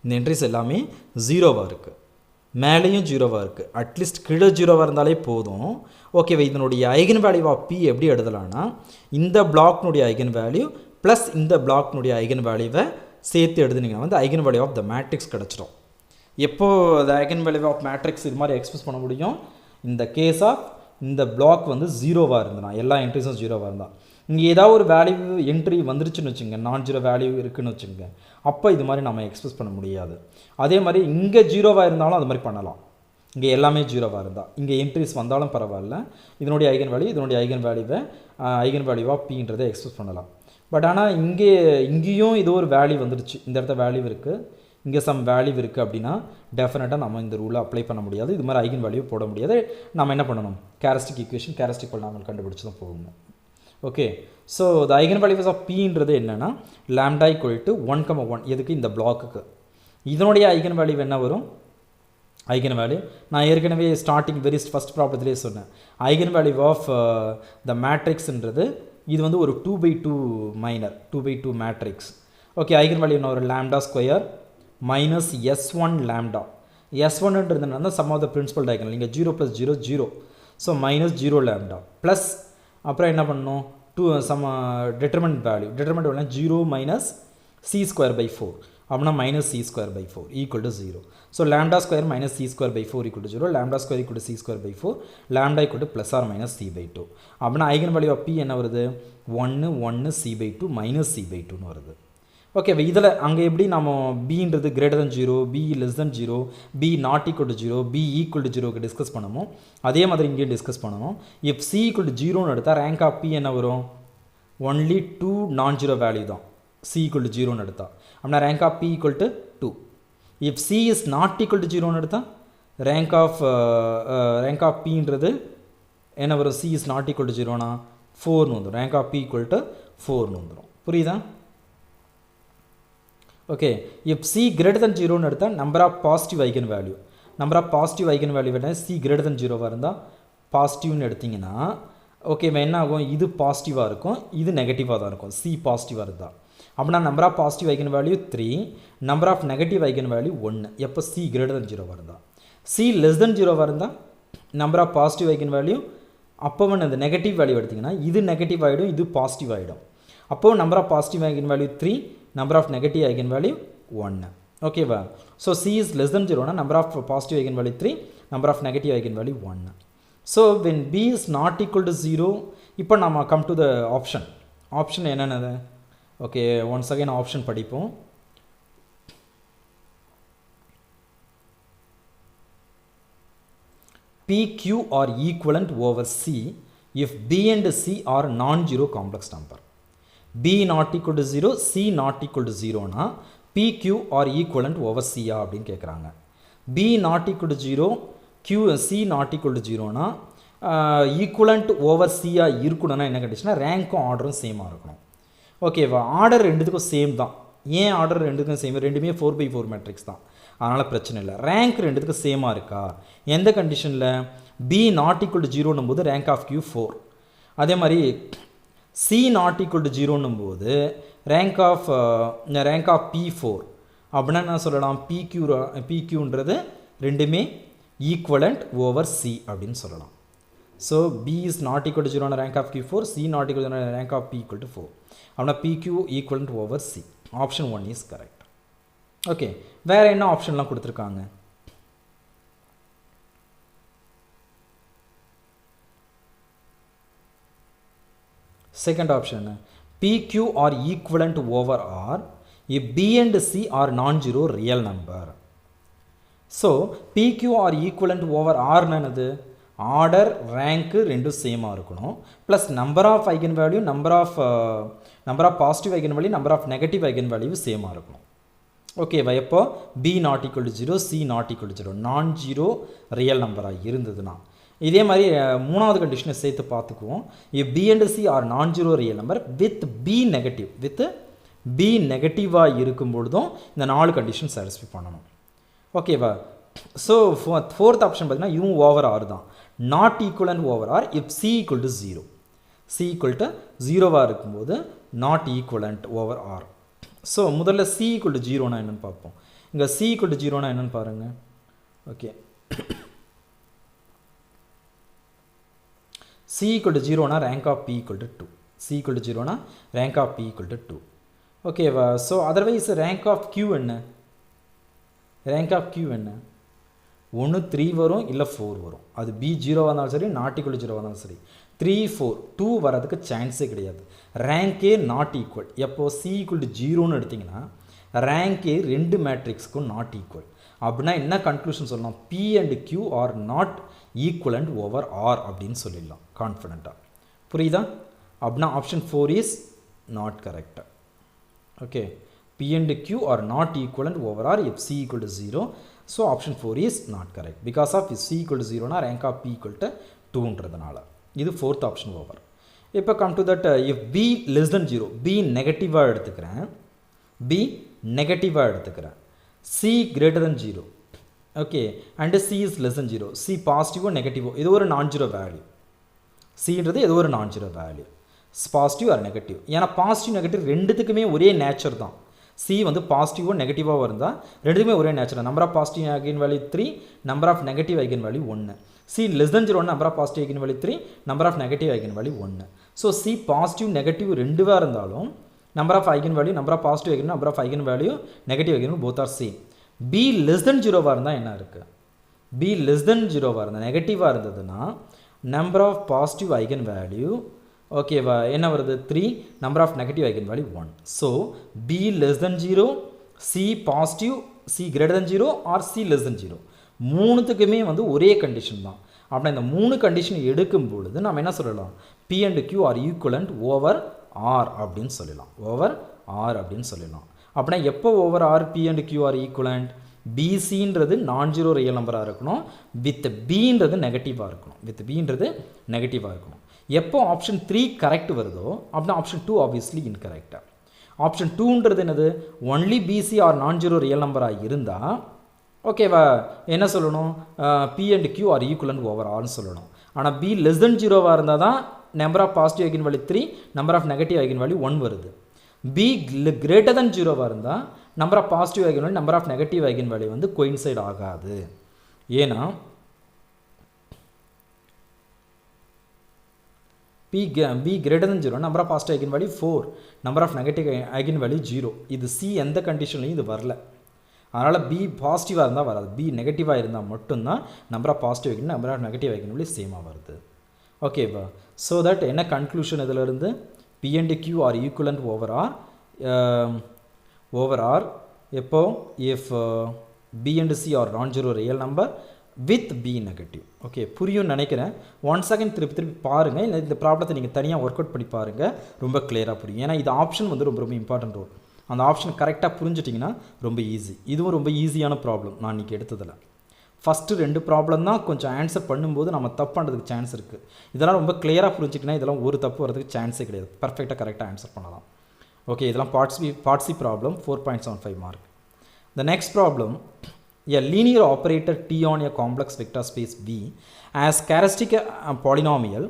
இந்த என்ட்ரிஸ் எல்லாமே ஜீரோவாக இருக்குது, மேலேயும் ஜீரோவாக இருக்குது. அட்லீஸ்ட் கீழே ஜீரோவாக இருந்தாலே போதும். ஓகேவா? இதனுடைய ஐகன் வேல்யூ ஆஃப் பி எப்படி எழுதலான்னா இந்த பிளாக்னுடைய ஐகன் வேல்யூ ப்ளஸ் இந்த பிளாக்னுடைய ஐகன் வேல்யூவை சேர்த்து எழுதுனீங்கன்னா வந்து eigen value of the matrix கிடச்சிடும். எப்போது த ஐகன் வேல்யூ ஆஃப் மேட்ரிக்ஸ் இது மாதிரி எக்ஸ்பிரஸ் பண்ண முடியும்? இந்த கேஸ் ஆஃப் இந்த பிளாக் வந்து ஜீரோவாக இருந்தனா, எல்லா என்ட்ரிஸும் ஜீரோவாக இருந்தால். இங்கே ஏதாவது ஒரு வேல்யூ என்ட்ரி வந்துருச்சுன்னு வச்சுங்க, நான் ஜீரோ வேல்யூ இருக்குதுன்னு வச்சுங்க, அப்போ இது மாதிரி நம்ம எக்ஸ்பிரஸ் பண்ண முடியாது. அதே மாதிரி இங்கே ஜீரோவாக இருந்தாலும் அது மாதிரி பண்ணலாம். இங்கே எல்லாமே ஜீரோவாக இருந்தால் இங்கே என்ட்ரிஸ் வந்தாலும் பரவாயில்ல, இதனுடைய ஐகன் வேல்யூ இதனுடைய ஐகன் வேல்யூவை ஐகன் வேல்யூ ஆஃப் பின்றதை எக்ஸ்பிரஸ் பண்ணலாம். பட் ஆனால் இங்கேயும் இது ஒரு வேல்யூ வந்துடுச்சு, இந்த இடத்த வேல்யூ இருக்குது, இங்கே சம் வேல்யூ இருக்குது அப்படின்னா டெஃபினட்டாக நம்ம இந்த ரூலை அப்ளை பண்ண முடியாது. இது மாதிரி ஐகன் வேல்யூ போட முடியாது. நம்ம என்ன பண்ணணும்? கேரஸ்டிக் ஈக்குவேஷன் கேரஸ்டிக் பாலினாமியல் கண்டுபிடிச்சி தான் போகணும். Okay, so the eigen values of பின்றது என்னென்னா லாம்டா = 1,1. எதுக்கு? இந்த பிளாக்குக்கு. இதனுடைய ஐகன் வேல்யூ என்ன வரும்? ஐகன் வேல்யூ நான் ஏற்கனவே ஸ்டார்டிங் ஃபஸ்ட் ப்ராப்ளத்திலே சொன்னேன். ஐகன் வேல்யூ ஆஃப் த மேட்ரிக்ஸ்ன்றது இது வந்து ஒரு 2/2 minor 2/2 matrix. Okay, eigen value என்ன? ஒரு lambda square minus S1 lambda. S1ன்றது என்னன்னா sum of the principal diagonal. இங்கே 0 + 0 0, ஸோ -0 லாம்டா ப்ளஸ் அப்புறம் என்ன பண்ணணும்? சம் டிட்டர்மினன்ட் வேல்யூ 0 - C²/4 அப்படின்னா -C²/4 = 0. So lambda square -C²/4 = 0, lambda square = C²/4, lambda = ± C/2. அப்படின்னா ஐகன் வேல்யூ ஆஃப் P என்ன வருது? 1 1 C/2 -C/2ன்னு வருது. ஓகே, இதில் அங்கே எப்படி நம்ம பின்றது >0, b <0, b ≠ 0, b = 0க்கு டிஸ்கஸ் பண்ணமோ அதே மாதிரி இங்கேயும் டிஸ்கஸ் பண்ணணும். இஃப் c = 0ன்னு எடுத்தால் ரேங்க் ஆஃப் p என்ன வரும்? ஒன்லி 2 நான் ஜீரோ வேல்யூ தான் c = 0ன்னு எடுத்தால். அப்படின்னா rank of p = 2. If c is not equal to 0ன்னு எடுத்தால் ரேங்க் ஆஃப் pன்றது என்ன வரும்? c is not equal to 0னா 4ன்னு வந்துடும். ரேங்க் ஆஃப் p = 4ன்னு வந்துடும். புரியுதா? ஓகே, இப் c greater than 0ன்னு எடுத்தால் number of positive eigen value. Number of positive eigen value என்ன? c greater than 0வாக இருந்தால் பாசிட்டிவ்னு எடுத்திங்கன்னா ஓகே என்ன ஆகும்? இது பாசிட்டிவாக இருக்கும், இது நெகட்டிவாக தான் இருக்கும். c பாசிட்டிவாக இருந்தால் அப்படின்னா number of positive eigen value 3, number of negative eigen value 1. எப்போ? c greater than 0வாக இருந்தால். c less than 0வாக இருந்தால் number of positive eigen value அப்போ அந்த நெகட்டிவ் வேல்யூ எடுத்திங்கன்னா இது நெகட்டிவ் ஆகிடும், இது பாசிட்டிவ் ஆகிடும். அப்போது number of positive eigen value 3, number of negative eigen value 1. ஓகேவா? So c is less than 0னா number of positive eigen value 3, number of negative eigen value 1. So when b is not equal to 0, இப்போ நம்ம come to the option என்னென்னது? Okay, once again option படிப்போம். p, q are equivalent over c if b and c are non-zero complex number. b not equal to 0, c not equal to 0னா p, q are equivalent over c அப்படின்னு கேட்குறாங்க. b not equal to 0, c not equal to 0னா equivalent over c இருக்கணும்னா என்ன கண்டிஷனா? ரேங்க்கும் ஆர்டரும் சேமாக இருக்கணும். ஓகேவா? Order ரெண்டுத்துக்கும் சேம் தான். ஏன் ஆர்டர் ரெண்டுத்துக்கும் சேம்? ரெண்டுமே 4/4 மேட்ரிக்ஸ் தான், அதனால் பிரச்சனை இல்லை. ரேங்க் ரெண்டுத்துக்கும் சேமாக இருக்கா? எந்த கண்டிஷனில்? b not equal to 0ன்னும் போது ரேங்க் ஆஃப் q 4. அதே மாதிரி c not equal to 0ன்னும் போது ரேங்க் ஆஃப் p 4. அப்படின்னா என்ன சொல்லலாம்? pqன்றது ரெண்டுமே ஈக்குவலண்ட் ஓவர் c அப்படின்னு சொல்லலாம். So B is not equal to 0 on a rank of Q4, C not equal to 0 on a rank of P equal to 4. Now PQ equivalent over C. Option 1 is correct. Okay, வேற என்ன ஆப்ஷன்லாம் கொடுத்திருக்காங்க? Second option, PQ are equivalent over R if B and C are non-zero real number. So PQ are equivalent over R nanadu order rank rendu same irukano plus number of eigenvalue, number of positive eigenvalue, number of negative eigenvalue same irukano. Okay, எப்போ B not equal to 0, C not equal to 0, non-zero real number இருந்ததுனா இதே மாதிரி மூணாவது கண்டிஷனை சேர்த்து பார்த்துக்குவோம். if B and C are non-zero real number with B நெகட்டிவாக இருக்கும்பொழுதும் இந்த 4 கண்டிஷன் சாட்டிஸ்ஃபை பண்ணணும். ஓகேவா? ஸோ ஃபோர்த் ஆப்ஷன் பார்த்தீங்கன்னா இதுவும் ஓவர் ஆர் தான். Not equivalent over R if C equal to 0. C equal to 0வாக இருக்கும்போது not equivalent over R. So முதல்ல C equal to 0னா என்னென்னு பார்ப்போம். இங்கே C equal to 0னா என்னென்னு பாருங்கள். ஓகே, C equal to 0னா rank of P equal to 2. C equal to 0னா rank of P equal to 2. ஓகேவா? So otherwise rank of Q என்ன? rank of Q என்ன? ஒன்று 3 வரும், இல்லை 4 வரும். அது B 0வாக இருந்தாலும் சரி, நாட் ஈக்குவல் 0வாக இருந்தாலும் சரி. 3, 4, 2 வரதுக்கு சான்ஸே கிடையாது. ரேங்கே நாட் ஈக்குவல். எப்போ C equal to 0ன்னு எடுத்திங்கன்னா ரேங்கே ரெண்டு மேட்ரிக்ஸுக்கும் நாட் ஈக்குவல். அப்படின்னா என்ன கன்க்ளூஷன் சொல்லலாம்? P and Q are not equivalent over R அப்படின்னு சொல்லிடலாம் கான்ஃபிடென்ட்டாக. புரியுதா? அப்படின்னா option 4 is not correct. Okay, P and Q are not equivalent over R if C equal to 0. So option 4 is not correct because of if C equal to 0 na rank of P equal to 2ன்றதுனால. இது fourth option over. இப்போ come to that, if B less than 0, B நெகட்டிவாக எடுத்துக்கிறேன், B நெகட்டிவாக எடுத்துக்கிறேன், C greater than 0, okay, and C is less than 0, C பாசிட்டிவோ நெகட்டிவோ இது ஒரு நான் zero value. Cன்றது இது ஒரு நான் zero value, positive or negative. ஏன்னா பாசிட்டிவ் நெகட்டிவ் ரெண்டுத்துக்குமே ஒரே நேச்சர் தான். C வந்து பாசிட்டிவோ நெகட்டிவாக இருந்தால் ரெண்டுமே ஒரே nature. Number of positive eigen value 3, number of negative eigen value 1. C less than 0 number of positive eigen value 3, number of negative eigen value 1. So C positive negative ரெண்டுவாக இருந்தாலும் number of eigen value, number of positive eigen, number of eigen value, negative eigen both are same. B less than 0வாக இருந்தால் என்ன இருக்குது? B less than 0வாக இருந்தால் நெகட்டிவாக இருந்ததுன்னா number of positive eigen value ஓகேவா என்ன வருது? 3, number of negative eigen value 1. So B less than 0, C பாசிட்டிவ், C greater than 0 or C less than 0 மூணுத்துக்குமே வந்து ஒரே கண்டிஷன் தான். அப்படின்னா இந்த 3 கண்டிஷன் எடுக்கும் பொழுது நம்ம என்ன சொல்லலாம்? P and Q are equivalent over R அப்படின்னு சொல்லலாம். ஓவர் R அப்படின்னு சொல்லலாம். அப்படின்னா எப்போ over R P and Q are equivalent? BCன்றது நான் ஜீரோ ரியல் நம்பராக இருக்கணும், வித் Bன்றது நெகட்டிவாக இருக்கணும், வித் Bன்றது நெகட்டிவாக இருக்கணும். எப்போ ஆப்ஷன் 3 கரெக்ட் வருதோ அப்படின்னா ஆப்ஷன் 2 ஆப்வியஸ்லி இன்கரெக்டாக. ஆப்ஷன் 2ன்றது என்னது? Only BC are non zero real நம்பராக இருந்தால் ஓகேவா என்ன சொல்லணும்? P and Q are equivalent over ஆர்னு சொல்லணும். ஆனால் B லெஸ் தென் 0வாக இருந்தால் தான் number of positive eigen value 3, number of negative eigen value 1 வருது. B கிரேட்டர் தென் 0வாக இருந்தால் number of positive eigen value, number of negative eigen value வந்து கோயின்சைட் ஆகாது. ஏன்னா B greater than 0, number of positive eigenvalue 4, number of negative eigenvalue 0. இது C எந்த கண்டிஷன்லையும் இது வரல. அதனால் B பாசிட்டிவாக இருந்தால் வராது, B நெகட்டிவாக இருந்தால் மட்டும்தான் number of positive eigen, number of negative eigen value சேமாக வருது. ஓகேவா? ஸோ தட் என்ன கன்க்ளூஷன் இதிலிருந்து? P and Q are equivalent over R எப்போ? if B and C are non-zero real number with B negative. Okay, புரியும் நினைக்கிறேன். 1 செகண்ட் திருப்பி பாருங்கள், இல்லை இந்த ப்ராப்ளத்தை நீங்கள் தனியாக ஒர்க் அவுட் பண்ணி பாருங்கள், ரொம்ப கிளியராக புரியும். ஏன்னா இது ஆப்ஷன் வந்து ரொம்ப ரொம்ப இம்பார்ட்டன்ட் ரோல். அந்த ஆப்ஷன் கரெக்டாக புரிஞ்சிட்டிங்கன்னா ரொம்ப ஈஸி. இதுவும் ரொம்ப ஈஸியான ப்ராப்ளம் நான் இன்றைக்கி எடுத்ததில். ஃபஸ்ட்டு 2 ப்ராப்ளம் தான் கொஞ்சம் ஆன்சர் பண்ணும்போது நம்ம தப்பு பண்ணுறதுக்கு சான்ஸ் இருக்குது. இதெல்லாம் ரொம்ப கிளியராக புரிஞ்சிட்டிங்கன்னா இதெல்லாம் ஒரு தப்பு வரதுக்கு சான்ஸே கிடையாது. பர்ஃபெக்டாக கரெக்டாக ஆன்சர் பண்ணலாம். ஓகே, இதெல்லாம் part C problem 4.75 mark. The next problem, a linear operator T on a complex vector space V has characteristic polynomial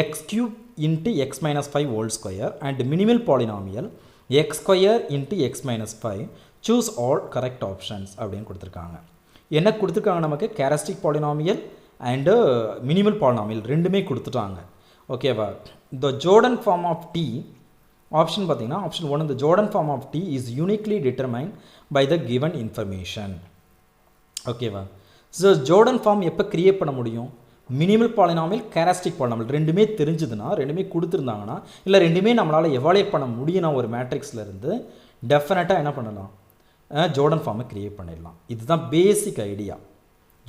x cube into x minus 5 whole square and minimal polynomial x square into x minus 5. Choose all correct options அப்படின்னு கொடுத்துருக்காங்க. என்ன கொடுத்துருக்காங்க நமக்கு? characteristic polynomial and minimal polynomial ரெண்டுமே கொடுத்துட்டாங்க. ஓகேவா? The Jordan form of T option பார்த்தீங்கன்னா option 1 the Jordan form of T is uniquely determined by the given information. ஓகேவா? ஸோ ஜோர்டன் ஃபார்ம் எப்போ கிரியேட் பண்ண முடியும்? மினிமல் பாலினாமியல் கேரஸ்டிக் பாலினாமியல் ரெண்டுமே தெரிஞ்சுதுன்னா, ரெண்டுமே கொடுத்துருந்தாங்கன்னா, இல்லை ரெண்டுமே நம்மளால் எவாலுவேட் பண்ண முடியும்னா ஒரு மேட்ரிக்ஸ்லேருந்து டெஃபினட்டாக என்ன பண்ணலாம்? ஜோர்டன் ஃபார்மை கிரியேட் பண்ணிடலாம். இதுதான் பேசிக் ஐடியா.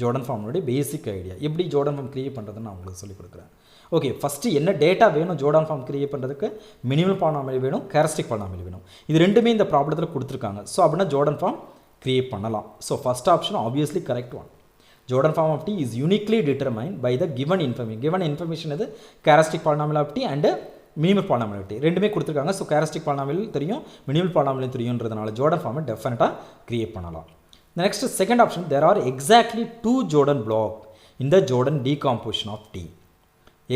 ஜோர்டன் ஃபார்முடைய பேசிக் ஐடியா. எப்படி ஜோர்டன் ஃபார்ம் கிரியேட் பண்ணுறதுன்னு நான் உங்களுக்கு சொல்லிக் கொடுக்குறேன். ஓகே, ஃபஸ்ட்டு என்ன டேட்டா வேணும் ஜோர்டன் ஃபார்ம் கிரியேட் பண்ணுறதுக்கு? மினிமல் பாலினாமியல் வேணும், கேரஸ்டிக் பாலினாமியல் வேணும். இது ரெண்டுமே இந்த ப்ராப்ளத்தில் கொடுத்துருக்காங்க. ஸோ அப்படின்னா ஜோர்டன் ஃபார்ம் கிரியேட் பண்ணலாம். So first option obviously correct one. Jordan form of T is uniquely determined by the given information. Given information is characteristic polynomial of T and minimal polynomial of T. ரெண்டுமே கொடுத்துருக்காங்க. So characteristic polynomial தெரியும், minimal polynomial தெரியும்ன்றதுனால Jordan form டெஃபினட்டாக create பண்ணலாம். The next second option, there are exactly 2 Jordan block in the Jordan decomposition of T.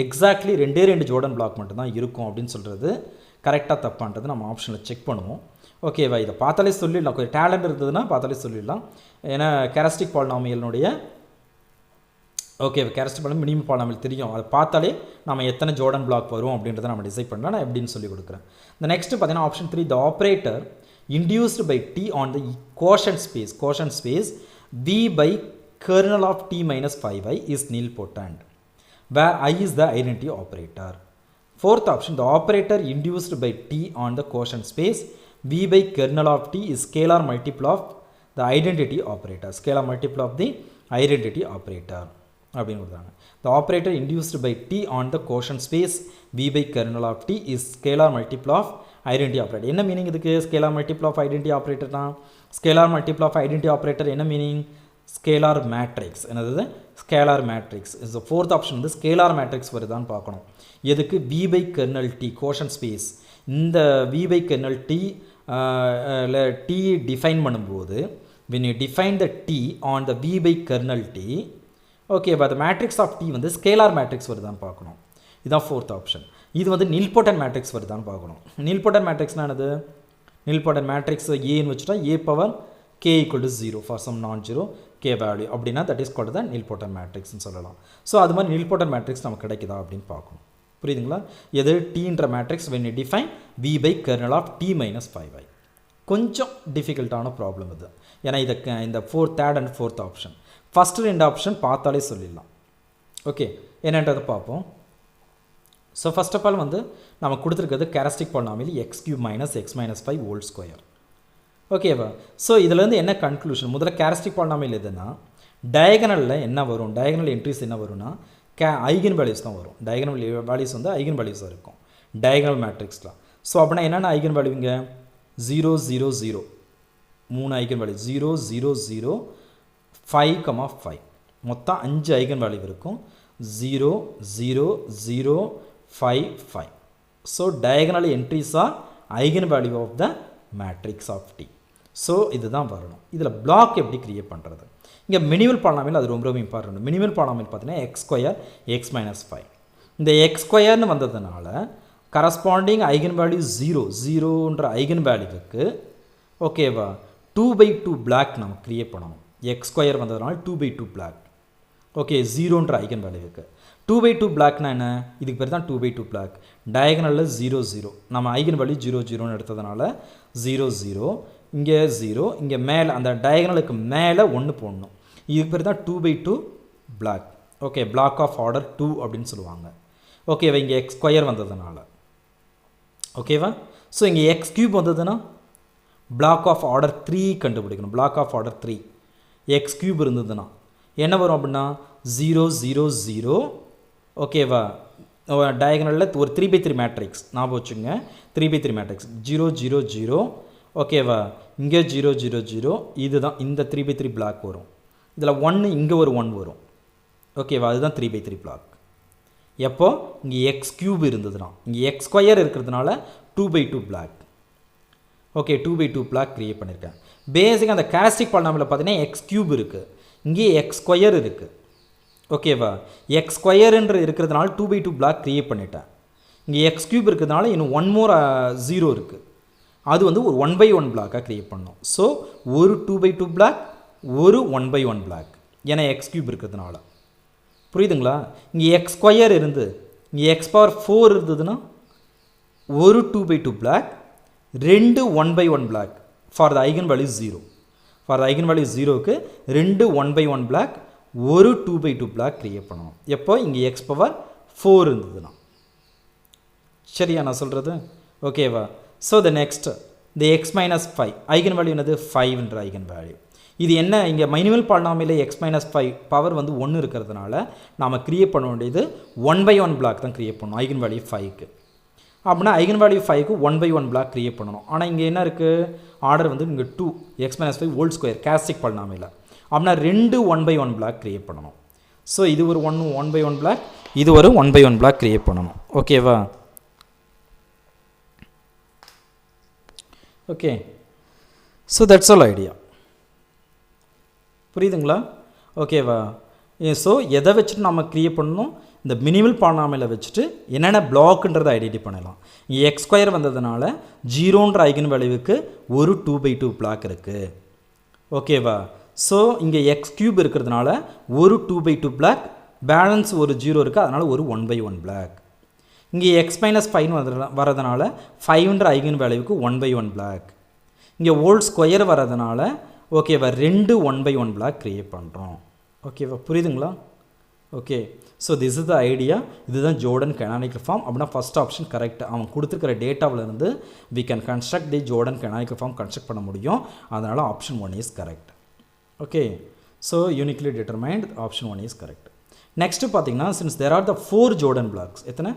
Exactly ரெண்டு Jordan black மட்டும்தான் இருக்கும் அப்படின்னு சொல்கிறது கரெக்டாக தப்பான்றது நம்ம ஆப்ஷனில் செக் பண்ணுவோம். ஓகேவா? இதை பார்த்தாலே சொல்லிடலாம். கொஞ்சம் டேலண்ட் இருந்ததுன்னா பார்த்தாலே சொல்லிடலாம். ஏன்னா கேரஸ்டிக் பாலினாமியலுடைய கேரஸ்டிக் பாலினாமியல் மினிமம் பாலினாமியல் தெரியும். அதை பார்த்தாலே நம்ம எத்தனை ஜோர்டன் பிளாக் வரும் அப்படின்றத நம்ம டிசைட் பண்ணலாம். நான் எப்படின்னு சொல்லி கொடுக்குறேன். இந்த நெக்ஸ்ட் பார்த்தீங்கன்னா option 3, the operator induced by T on the quotient space V by kernel of T minus 5i is nilpotent, where I is the identity operator. Fourth option, the operator induced by T on the quotient space V by kernel of T is scalar multiple of the identity operator. Scalar multiple of the identity operator. The operator induced by T on the quotient space V by kernel of T is scalar multiple of identity operator. என்ன meaning இதுக்கு? scalar multiple of identity operator தான். scalar multiple of identity operator என்ன meaning? Scalar matrix. என்னது? Scalar matrix. So fourth option வந்து scalar matrix வருதான்னு பார்க்கணும். எதுக்கு? V by kernel T quotient space. இந்த V by kernel T T define பண்ணும்போது when you define the T on the V by kernel T, okay, the matrix of T வந்து scalar matrix வருதான்னு பார்க்கணும். இதுதான் fourth option. இது வந்து நில்போட்டன்ட் matrix வருதான்னு பார்க்கணும். நில்போட்டன்ட் மேட்ரிக்ஸ்னால் என்னது? நில்போட்டன்ட் மேட்ரிக்ஸ் ஏன்னு வச்சுட்டா A power k equal to 0 for some non-zero k value அப்படின்னா that is called the nilpotent matrix ன்னு சொல்லலாம். ஸோ அது மாதிரி nilpotent matrix நமக்கு கிடைக்குதா அப்படின்னு பார்க்கணும். புரியுதுங்களா? எது? Tன்ற matrix when you define V by kernel of T minus 5i. கொஞ்சம் டிஃபிகல்ட்டான ப்ராப்ளம் இது. ஏன்னா இந்த third and fourth option, first 2 option பார்த்தாலே சொல்லிடலாம். ஓகே, என்னன்றதை பார்ப்போம். ஸோ ஃபர்ஸ்ட் ஆஃப் ஆல் வந்து நம்ம கொடுத்துருக்கிறது characteristic polynomial x³ minus x minus 5 whole square. ஓகேவா? ஸோ இதுலேருந்து என்ன கன்க்ளூஷன்? முதல்ல கேரஸ்டிக் பாலினாமியல் எதுனா டயகனலில் என்ன வரும்? டயகனல் என்ட்ரிஸ் என்ன வரும்னா ஐகன் வேல்யூஸ் தான் வரும். டயகனல் வேல்யூஸ் வந்து ஐகன் வேல்யூஸாக இருக்கும் டயகனல் மேட்ரிக்ஸ்லாம். ஸோ அப்படின்னா என்னென்ன ஐகன் வேல்யூங்க? 0 0 0 3 ஐகன் வேல்யூ, 0 0 0 5, 5 மொத்தம் 5 ஐகன் வேல்யூ இருக்கும். 0 0 0 5 5. So diagonal entries are eigen value of the matrix of T. So இதுதான் வரணும். இதில் பிளாக் எப்படி கிரியேட் பண்ணுறது? இங்கே மினிமல் பாலினாமியல் அது ரொம்ப இம்பார்ட்டன்ட். மினிமல் பாலினாமியல் பார்த்தீங்கன்னா x² x minus 5. இந்த x² வந்ததுனால கரஸ்பாண்டிங் ஐகன் வேல்யூ 0ன்ற ஐகன் வேல்யூவுக்கு ஓகேவா 2/2 பிளாக் நம்ம கிரியேட் பண்ணணும். x² வந்ததுனால 2/2 பிளாக். ஓகே, 0ன்ற ஐகன் வேல்யூவுக்கு 2/2 பிளாக்னா என்ன? இதுக்கு பேர் தான் 2/2 பிளாக். டயகனலில் 0 0 நம்ம ஐகன் வேல்யூ 0 0ன்னு எடுத்ததுனால 0 0, இங்கே 0, இங்கே மேலே அந்த டயகனலுக்கு மேலே 1 போடணும். இதுக்கு பேர் தான் 2/2 block. Okay, block of order 2 அப்படின்னு சொல்லுவாங்க. ஓகேவா? இங்கே x² வந்ததுனால ஓகேவா? ஸோ இங்கே x³ வந்ததுன்னா பிளாக் ஆஃப் ஆர்டர் 3 கண்டுபிடிக்கணும். பிளாக் ஆஃப் ஆர்டர் 3 x³ இருந்ததுன்னா என்ன வரும் அப்படின்னா 0 0 0. ஓகேவா? டயகனலில் ஒரு 3/3 மேட்ரிக்ஸ் ஞாபகம் வச்சுங்க. 3/3 மேட்ரிக்ஸ் 0 0 0. ஓகேவா? இங்கே 0 0 0. இதுதான் இந்த 3/3 பிளாக் வரும். இதில் 1 இங்கே ஒரு 1 வரும். ஓகேவா? அதுதான் 3/3 பிளாக். எப்போ? இங்கே x³ இருந்ததுன்னா, இங்கே x² இருக்கிறதுனால 2/2 பிளாக். ஓகே, 2/2 பிளாக் கிரியேட் பண்ணியிருக்கேன். பேசிக்காக அந்த கேரஸ்டிக் பாலினாமியல் பார்த்தீங்கன்னா x³ இருக்குது, இங்கே x² இருக்குது. ஓகேவா? x² இருக்கிறதுனால 2/2 பிளாக் கிரியேட் பண்ணிட்டேன். இங்கே x³ இருக்கிறதுனால இன்னும் 1 more 0 இருக்குது. அது வந்து ஒரு 1/1 பிளாக்காக கிரியேட் பண்ணோம். ஸோ ஒரு 2/2 பிளாக், ஒரு 1/1 பிளாக். ஏன்னா x³ இருக்கிறதுனால. புரியுதுங்களா? இங்கே எக்ஸ் ஸ்கொயர் இருந்து இங்கே எக்ஸ் பவர் 4 இருந்ததுன்னா ஒரு 2/2 பிளாக், ரெண்டு 1/1 block for the eigen value 0. For the eigen value 0க்கு ரெண்டு 1/1 பிளாக், ஒரு 2/2 பிளாக் கிரியேட் பண்ணணும். எப்போ இங்கே எக்ஸ் பவர் 4 இருந்ததுன்னா. சரியா நான் சொல்கிறது? ஓகேவா? So the next the X minus 5 eigen value என்னது 5ன்ற ஐகன் வேல்யூ. இது என்ன, இங்கே minimal polynomial X minus 5 power வந்து 1 இருக்கிறதுனால நாம் கிரியேட் பண்ண வேண்டியது 1/1 பிளாக் தான் கிரியேட் பண்ணணும் ஐகன் வேல்யூ 5க்கு. அப்படின்னா ஐகன் வேல்யூ 5க்கு 1/1 பிளாக் கிரியேட் பண்ணணும். ஆனால் இங்கே என்ன இருக்குது, ஆர்டர் வந்து இங்கே 2 x minus 5 whole square characteristic polynomial. அப்படின்னா ரெண்டு 1/1 பிளாக் கிரியேட் பண்ணணும். ஸோ இது ஒரு 1/1 பிளாக், இது ஒரு 1/1 பிளாக் கிரியேட் பண்ணணும். ஓகேவா? Okay, so that's all idea. புரியுதுங்களா? ஓகேவா? ஸோ எதை வச்சுட்டு நம்ம கிரியேட் பண்ணணும், இந்த மினிமல் பாலினாமியலை வச்சுட்டு என்னென்ன பிளாக்குன்றதை ஐடென்டிஃபை பண்ணலாம். இங்கே எக்ஸ் ஸ்கொயர் வந்ததுனால 0ன்ற ஐகன் வேல்யூவுக்கு ஒரு 2/2 பிளாக் இருக்குது. ஓகேவா? ஸோ இங்கே எக்ஸ் கியூப் இருக்கிறதுனால ஒரு 2/2 பிளாக், பேலன்ஸ் ஒரு 0 இருக்குது, அதனால் ஒரு 1/1 பிளாக். இங்கே எக்ஸ் மைனஸ் 5 வரதுனால 5ன்ற ஐகன் வேல்யூவுக்கு 1/1 பிளாக். இங்கே ஹோல் ஸ்கொயர் வரதுனால ஓகேவா ரெண்டு 1/1 பிளாக் கிரியேட் பண்ணுறோம். ஓகேவா? புரியுதுங்களா? Okay, so this is the idea. இதுதான் ஜோர்டன் கனானிக்கல் ஃபார்ம். அப்படின்னா ஃபஸ்ட் ஆப்ஷன் கரெக்ட். அவன் கொடுத்துருக்கிற டேட்டாவிலேருந்து we can construct the Jordan canonical form construct பண்ண முடியும். அதனால் option 1 is correct. Okay, so uniquely determined option 1 is correct. Next பார்த்தீங்கன்னா, since there are the 4 Jordan blocks, எத்தனை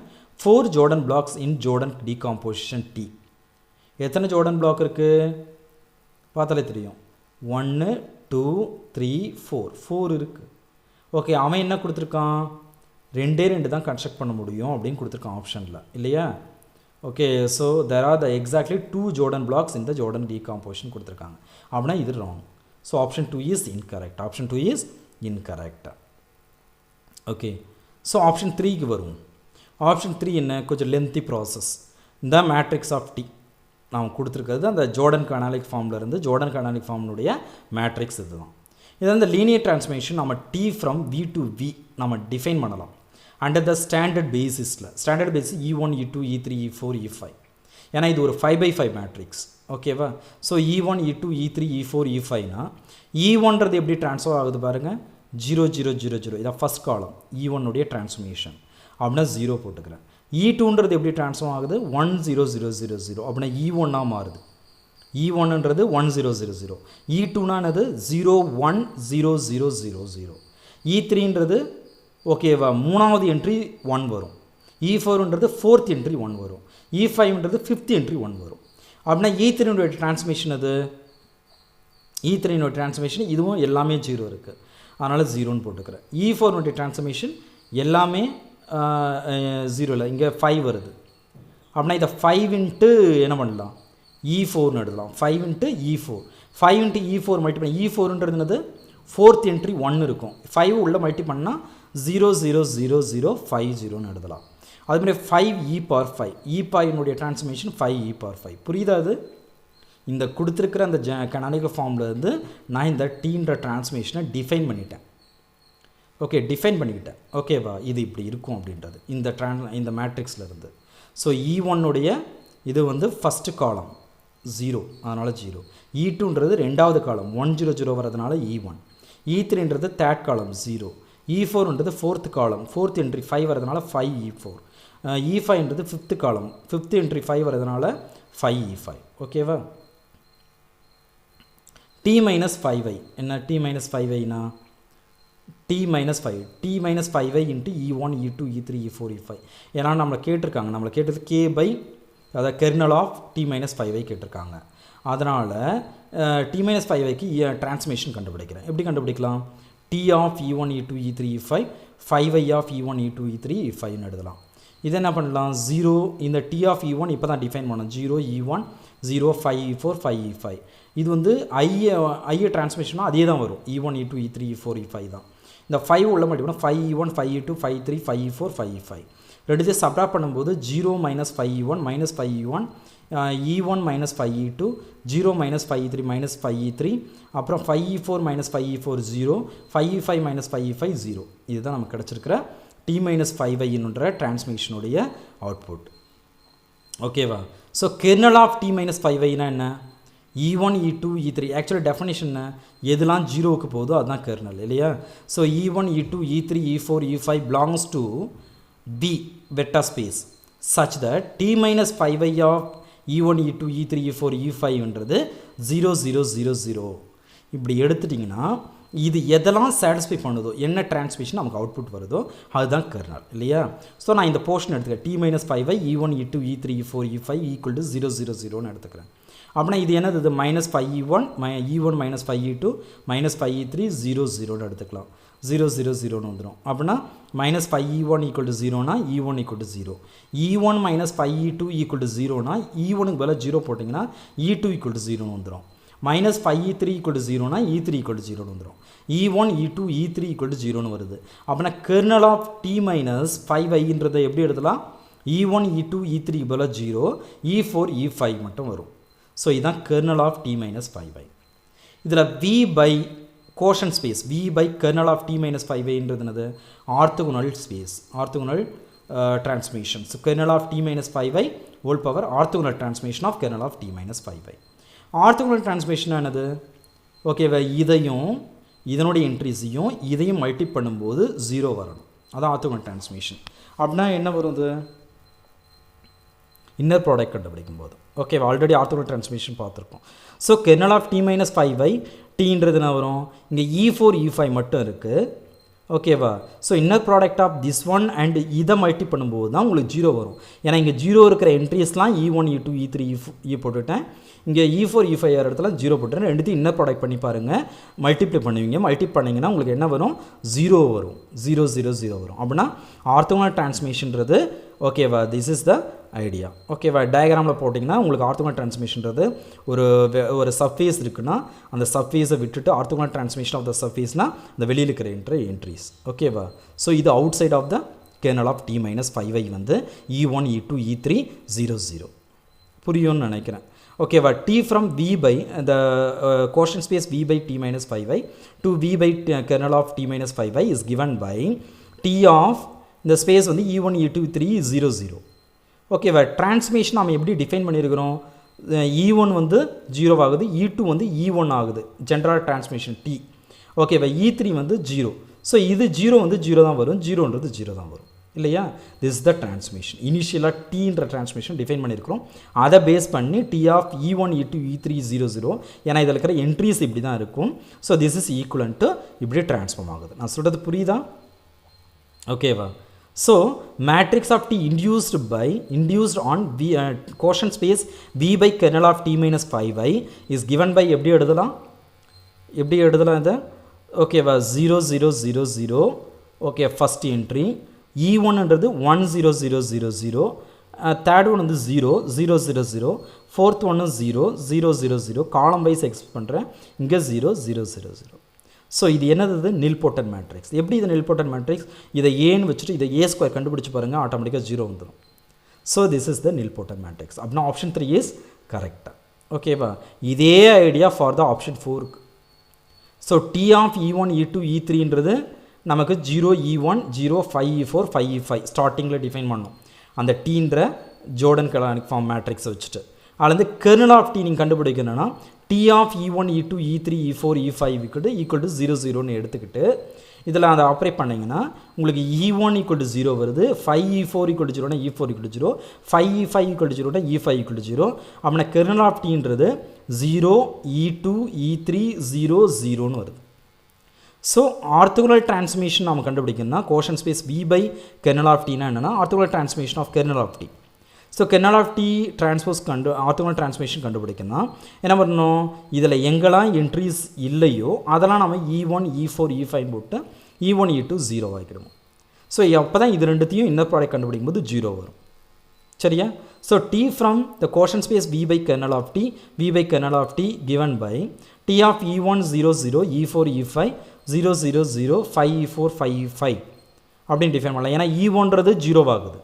4 Jordan blocks இன் Jordan decomposition D. எத்தனை Jordan black இருக்குது பார்த்தாலே தெரியும். 1 2 3 4 இருக்குது. ஓகே, அவன் என்ன கொடுத்துருக்கான், 2 தான் கன்ஸ்ட்ரக்ட் பண்ண முடியும் அப்படின்னு கொடுத்துருக்கான் ஆப்ஷனில், இல்லையா? Okay, so there are the exactly 2 Jordan blocks இந்த ஜோர்டன் டீகாம்போசிஷன் கொடுத்துருக்காங்க. அப்படின்னா இது wrong. So option 2 is incorrect. Option 2 is incorrect. Okay, so option 3க்கு வருவோம். ஆப்ஷன் 3 என்ன, கொஞ்சம் லென்த்தி ப்ராசஸ். இந்த மேட்ரிக்ஸ் ஆஃப் டி நான் கொடுத்துருக்கிறது அந்த ஜோர்டன் கனானிக் ஃபார்ம்லேருந்து ஜோர்டன் கனானிக் ஃபார்ம்னுடைய மேட்ரிக்ஸ் இதுதான். இது வந்து லீனியர் டிரான்ஸ்ஃபர்மேஷன் நம்ம T from V to V நம்ம டிஃபைன் பண்ணலாம் அண்டர் த ஸ்டாண்டர்ட் பேசிஸில். Standard basis E1 E2 E3 E4 E5. ஏன்னா இது ஒரு 5/5 மேட்ரிக்ஸ். ஓகேவா? So E1 E2 E3 E4 E5னா E1ன்றது எப்படி ட்ரான்ஸ்ஃபர் ஆகுது பாருங்கள், 0 0 0 0. இதான் ஃபஸ்ட் காலம் E1உடைய டிரான்ஸ்ஃபர்மேஷன். அப்படின்னா 0 போட்டுக்கிறேன். E2ன்றது எப்படி ட்ரான்ஸ்ஃபார்ம் ஆகுது, 1 0 0 0 0. அப்படின்னா E1ஆக மாறுது. E1ன்றது 1 0 0 0. E2னானது 0 1 0 0 0 0. E3ன்றது ஓகேவா மூணாவது என்ட்ரி 1 வரும். E4ன்றது ஃபோர்த் என்ட்ரி 1 வரும். E5ன்றது ஃபிஃப்த் என்ட்ரி 1 வரும். அப்படின்னா E3னுடைய டிரான்ஸ்ஃபர்மேஷன் அது, E3னுடைய டிரான்ஸ்ஃபர்மேஷன் இதுவும் எல்லாமே 0 இருக்குது, அதனால் 0ன்னு போட்டுக்கிறேன். E4னுடைய டிரான்ஸ்ஃபர்மேஷன் எல்லாமே 0 இல்லை, இங்கே 5 வருது. அப்படின்னா இதை 5 இன்ட்டு என்ன பண்ணலாம், E4ன்னு எடுக்கலாம். 5 into E4, 5 into E4 multi பண்ணி E4ன்றது என்னது ஃபோர்த் என்ட்ரி 1 இருக்கும். 5 உள்ள மல்டி பண்ணால் 0 0 0 0 5 0ன்னு எழுதலாம். அதுமாதிரி 5 e power 5, e பாயினுடைய டிரான்ஸ்ஃபர்மேஷன் 5 e power 5. புரியுதா? அது இந்த கொடுத்துருக்கிற அந்த கனானிக்கல் ஃபார்ம்லேருந்து நான் இந்த டீன்ற டிரான்ஸ்ஃபர்மேஷனை டிஃபைன் பண்ணிட்டேன். ஓகே, டிஃபைன் பண்ணிக்கிட்டேன். ஓகேவா? இது இப்படி இருக்கும் அப்படின்றது இந்த மேட்ரிக்ஸ்லேருந்து. ஸோ E1உடைய இது வந்து ஃபஸ்ட்டு காலம் 0, அதனால் 0. E2ன்றது ரெண்டாவது காலம் 1 0 0 வரதுனால E1. E3ன்றது third column 0. E4ன்றது ஃபோர்த் காலம், ஃபோர்த் என்ட்ரி 5 வரதுனால 5 E4. E5ன்றது ஃபிஃப்த்து காலம், ஃபிஃப்த் என்ட்ரி 5 வரதுனால 5 E5. ஓகேவா? T minus 5i என்ன, T minus 5iனா T minus 5, T minus 5i into E1 E2 E3 E4 E5. ஏன்னா நம்மளை கேட்டிருக்காங்க, நம்மளை கேட்டது K by அதாவது kernel of T minus 5i கேட்டிருக்காங்க. அதனால் T minus 5iக்கு டிரான்ஸ்ஃபர்மேஷன் கண்டுபிடிக்கிறேன். எப்படி கண்டுபிடிக்கலாம், T of E1 E2 E3 E5 5i of E1 E2 E3 E5ன்னு எழுதலாம். இது என்ன பண்ணலாம், 0 இந்த T of E1 இப்போ தான் டிஃபைன் பண்ணோம், 0 E1 0 5 E4 5 E5. இது வந்து ஐ டிரான்ஸ்ஃபர்மேஷனாக அதே தான் வரும், E1 E2 E3 E4 E5 தான். இந்த 5 உள்ள மட்டும் 5 E1 5 E2 5 3 5 E4 5 E5 ரெண்டுத்தையும் சப்ராக்ட் பண்ணும்போது 0 minus 5 E1 minus 5 E1 E1 minus 5E2, 0 minus 5E3 minus 5E3, அப்புறம் 5E4 minus 5E4 0, 5E5 minus 5E5 0. இதுதான் நமக்கு கிடைச்சிருக்கிற T minus 5i என்ற டிரான்ஸ்மிஷனுடைய அவுட்புட். ஓகேவா? So kernel of T minus 5iனா என்ன? E1, E2, E3. Actually definition எதுலாம் ஜீரோவுக்கு போதோ அதுதான் கெர்னல் இல்லையா? So E1, E2, E3, E4, E5 belongs to B vector space such that T minus 5i of E1, E2, E3, E4, E5 என்றது 0, 0, 0, 0. இப்படி எடுத்துட்டிங்கன்னா இது எதெல்லாம் சாட்டிஸ்ஃபை பண்ணுதோ என்ன டிரான்ஸ்மிஷன் நமக்கு அவுட்புட் வருதோ அதுதான் கெர்னல் இல்லையா? ஸோ நான் இந்த போர்ஷன் எடுத்துக்கிறேன். T minus 5i E1, E2, E3, E4, E5 equal to 0, 0, 0ன்னு எடுத்துக்கிறேன். அப்படின்னா இது என்னது? இது minus 5E1, E1 minus 5E2 minus 5E3 0, 0ன்னு எடுத்துக்கலாம். 0, 0, 0ன்னு வந்துடும். அப்படின்னா மைனஸ் 5E1 ஈக்குவல் டு 0னா E1 equal to 0. E1 minus 5E2 equal to 0னா E1க்கு பதிலாக 0 போட்டிங்கன்னா E2 ஈக்குவல் டு 0ன்னு வந்துடும். மைனஸ் 5E3 ஈக்குவல் டு 0னா E3 ஈக்குவல் டு 0ன்னு வந்துடும். E1, E2, E3 equal to 0ன்னு வருது. அப்படின்னா கெர்னல் ஆஃப் T மைனஸ் 5iன்றதை எப்படி எடுத்துலாம்? E1, E2, E3 பதிலாக 0, E4, E5 மட்டும் வரும். ஸோ இதுதான் kernel of T minus 5i. இதில் V by quotient space, V by kernel of T minus 5i என்றது என்னது? Orthogonal space, orthogonal transmission. So kernel of T minus 5i whole power orthogonal transmission of kernel of T minus 5i. Orthogonal transmission என்னது? ஓகேவா? இதையும் இதனுடைய என்ட்ரிஸையும் இதையும் multi பண்ணும்போது 0 வரணும். அதான் ஆர்த்தோகனல் டிரான்ஸ்மிஷன். அப்படின்னா என்ன வருது? இன்னர் ப்ராடக்ட் கண்டுபிடிக்கும் போது. ஓகேவா? ஆல்ரெடி ஆர்த்தோகனல் டிரான்ஸ்மிஷன் பார்த்துருக்கோம். So kernel of T minus 5i Tன்றது என்ன வரும்? இங்கே E4, E5 மட்டும் இருக்குது. ஓகேவா? So inner product of this one and இதை மல்டி பண்ணும்போது தான் உங்களுக்கு 0 வரும். ஏன்னா இங்கே 0 இருக்கிற என்ட்ரிஸ்லாம் E1, E2, E3, E போட்டுவிட்டேன். இங்கே E4, E5 இடத்துல 0 போட்டுறேன். ரெண்டுத்தையும் இன்னர் ப்ராடக்ட் பண்ணி பாருங்கள். மல்டிப்ளை பண்ணுவீங்க. மல்டிப்ளை பண்ணிங்கன்னா உங்களுக்கு என்ன வரும்? 0 வரும். 0, 0, 0 வரும். அப்படின்னா ஆர்த்தோகனல் டிரான்ஸ்மிஷன்றது ஓகேவா? This is the idea. ஓகேவா? டயக்ராமில் போட்டிங்கன்னா உங்களுக்கு ஆர்த்தோகனல் டிரான்ஸ்மிஷன்றது ஒரு சர்ஃபேஸ் இருக்குன்னா அந்த சர்ஃபேஸை விட்டுட்டு ஆர்த்தோகனல் டிரான்ஸ்மிஷன் ஆஃப் த சர்ஃபேஸ்னால் இந்த வெளியில் இருக்கிற என்ட்ரிஸ். ஓகேவா? ஸோ இது outside of the kernel of T minus 5i வந்து E1, E2, E3 0, 0. புரியும்னு நினைக்கிறேன். ஓகேவா? T from V by the quotient space V by T minus 5i to V by kernel of T minus 5i is given by T of இந்த space வந்து E1, E2, E3 0, 0. ஓகேவா? Transmission நம்ம எப்படி define பண்ணியிருக்கிறோம்? E1 வந்து 0 ஆகுது, E2 வந்து E1 ஆகுது. General transmission T. ஓகேவா? E3 வந்து 0. ஸோ இது 0 வந்து 0 தான் வரும், 0ன்றது 0 தான் வரும் இல்லையா? This is the transmission. இனிஷியலாக Tன்ற டிரான்ஸ்மிஷன் டிஃபைன் பண்ணியிருக்கிறோம். அதை பேஸ் பண்ணி T of E1, E2, E3 0, 0. ஏன்னா இதில் இருக்கிற என்ட்ரிஸ் இப்படி தான் இருக்கும். ஸோ திஸ் இஸ் ஈக்குவலன்ட்டு இப்படி டிரான்ஸ்ஃபார்ம் ஆகுது. நான் சொல்கிறது புரியுதா? ஓகேவா? So matrix of T induced on V quotient space V by kernel of T minus 5i is given by எப்படி எழுதலாம் இது? ஓகேவா? 0, 0, 0, 0. ஓகே, ஃபர்ஸ்ட் என்ட்ரி E1ன்றது 1, 0, 0, 0, 0. தேர்ட் ஒன் வந்து 0, 0, 0, 0. ஃபோர்த் ஒன்று 0, 0, 0, 0. காலம் வைஸ் எக்ஸ்பெக்ட் பண்ணுறேன். இங்கே 0, 0, 0, 0. ஸோ இது என்னது? நில்போர்டன் மேட்ரிக்ஸ். எப்படி இது நில்போர்டன் மேட்ரிக்ஸ்? இதை ஏன்னு வச்சுட்டு இதை A ஸ்கொயர் கண்டுபிடிச்சு பாருங்கள், ஆட்டோமேட்டிக்காக 0 வந்துடும். So this is the nilpotent matrix. அப்படின்னா ஆப்ஷன் 3 இஸ் கரெக்டாக. ஓகேவா? இதே ஐடியா ஃபார் த ஆப்ஷன் 4க்கு. So T of E1, E2, E3ன்றது நமக்கு 0, E1, 0, 5E4, 5E5 ஸ்டார்டிங்கில் டிஃபைன் பண்ணோம். அந்த Tன்ற ஜோர்டன் கலானிக் ஃபார்ம் மேட்ரிக்ஸை வச்சுட்டு அதுலேருந்து கெர்னல் ஆஃப் T நீங்கள் கண்டுபிடிக்கணும்னா T of E1, E2, E3, E4, E5 equal to 0, 0ன்னு எடுத்துக்கிட்டு இதில் அதை ஆப்ரேட் பண்ணிங்கன்னா உங்களுக்கு E1 ஈக்குவல் டு 0 வருது, 5E4 ஈக்குவல் டு 0னா E4 equal to 0, 5E5 equal to 0னா E5 ஈக்குவல் டு 0. அப்படின்னா கெர்னல் ஆஃப் Tன்றது 0, E2, E3 0, 0ன்னு வருது. ஸோ ஆர்த்தோகனல் டிரான்ஸ்மிஷன் நம்ம கண்டுபிடிக்கணும்னா quotient space V by kernel of Tனா என்னென்னா orthogonal transmission of kernel of T. So kernel of T transpose orthogonal transmission கண்டுபிடிக்கணும்னா என்ன பண்ணணும்? இதில் எங்கெல்லாம் என்ட்ரிஸ் இல்லையோ அதெல்லாம் நம்ம E1, E4, E5 போட்டு E1, E2 0 ஆகிக்கணும். ஸோ அப்போ தான் இது ரெண்டுத்தையும் இன்னர் ப்ராடக்ட் கண்டுபிடிக்கும் போது 0 வரும். சரியா? So T from the quotient space V by kernel of T, V by kernel of T given by T of E1 0, 0, E4, E5 0, 0, 0, 5E4, 5E5 அப்படின்னு டிஃபைன் பண்ணலாம். ஏன்னா E1ன்றது 0 ஆகுது,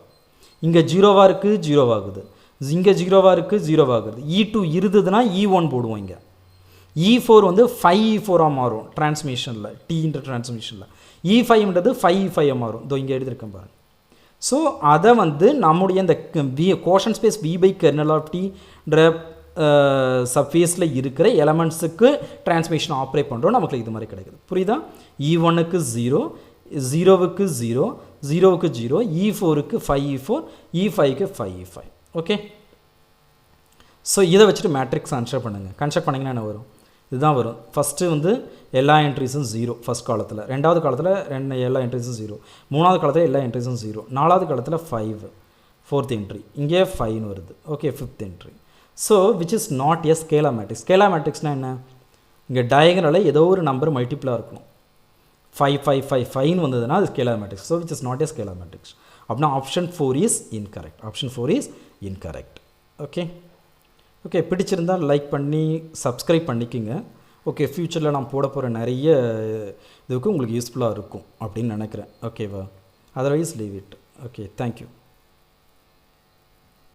இங்கே 0 இருக்குது, 0 ஆகுது. இங்கே ஜீரோவாக இருக்குது, ஜீரோவாகுது. E2 இருந்ததுன்னா E1 போடுவோம். இங்கே E4 வந்து 5E4ஆக மாறும் டிரான்ஸ்மிஷனில், டீன்ற டிரான்ஸ்மிஷனில். E5ன்றது 5E5 மாறும். இதோ இங்கே எழுதியிருக்கேன் பாருங்கள். ஸோ அதை வந்து நம்முடைய இந்த quotient space V by kernel of டீன்ற சர்ஃபேஸில் இருக்கிற எலமெண்ட்ஸுக்கு டிரான்ஸ்மிஷன் ஆப்ரேட் பண்ணுறோம். நமக்கு இது மாதிரி கிடைக்குது. புரியுதா? E1க்கு 0, 0க்கு 0, 0க்கு 0, E4க்கு 5E4, E5க்கு 5E5. ஓகே. ஸோ இதை வச்சுட்டு மேட்ரிக்ஸ் கன்ஸ்ட்ரக்ட் பண்ணுங்கள். கன்ஸ்ட்ரக்ட் பண்ணிங்கன்னா என்ன வரும்? இதுதான் வரும். ஃபஸ்ட்டு வந்து எல்லா என்ட்ரிஸும் 0 ஃபஸ்ட் காலத்தில், ரெண்டாவது காலத்தில் எல்லா என்ட்ரிஸும் 0, மூணாவது காலத்தில் எல்லா என்ட்ரிஸும் 0, நாலாவது காலத்தில் 5, ஃபோர்த் என்ட்ரி இங்கே 5ன்னு வருது. Okay, fifth entry. So which is not a scalar matrix. Scalar மேட்ரிக்ஸ்னால் என்ன? இங்கே டயகனலில் ஏதோ ஒரு நம்பர் மல்டிப்ளாக இருக்கணும். 5 5 5 5ன்னு வந்ததுன்னா அது scalar matrix. So which is not a scalar matrix. அப்படின்னா option 4 is incorrect. Option 4 is incorrect. Okay okay, பிடிச்சிருந்தால் லைக் பண்ணி சப்ஸ்கிரைப் பண்ணிக்கோங்க. ஓகே, ஃப்யூச்சரில் நான் போட போகிற நிறைய இதுக்கு உங்களுக்கு யூஸ்ஃபுல்லாக இருக்கும் அப்படின்னு நினைக்கிறேன். ஓகேவா? Otherwise leave it. Okay, thank you.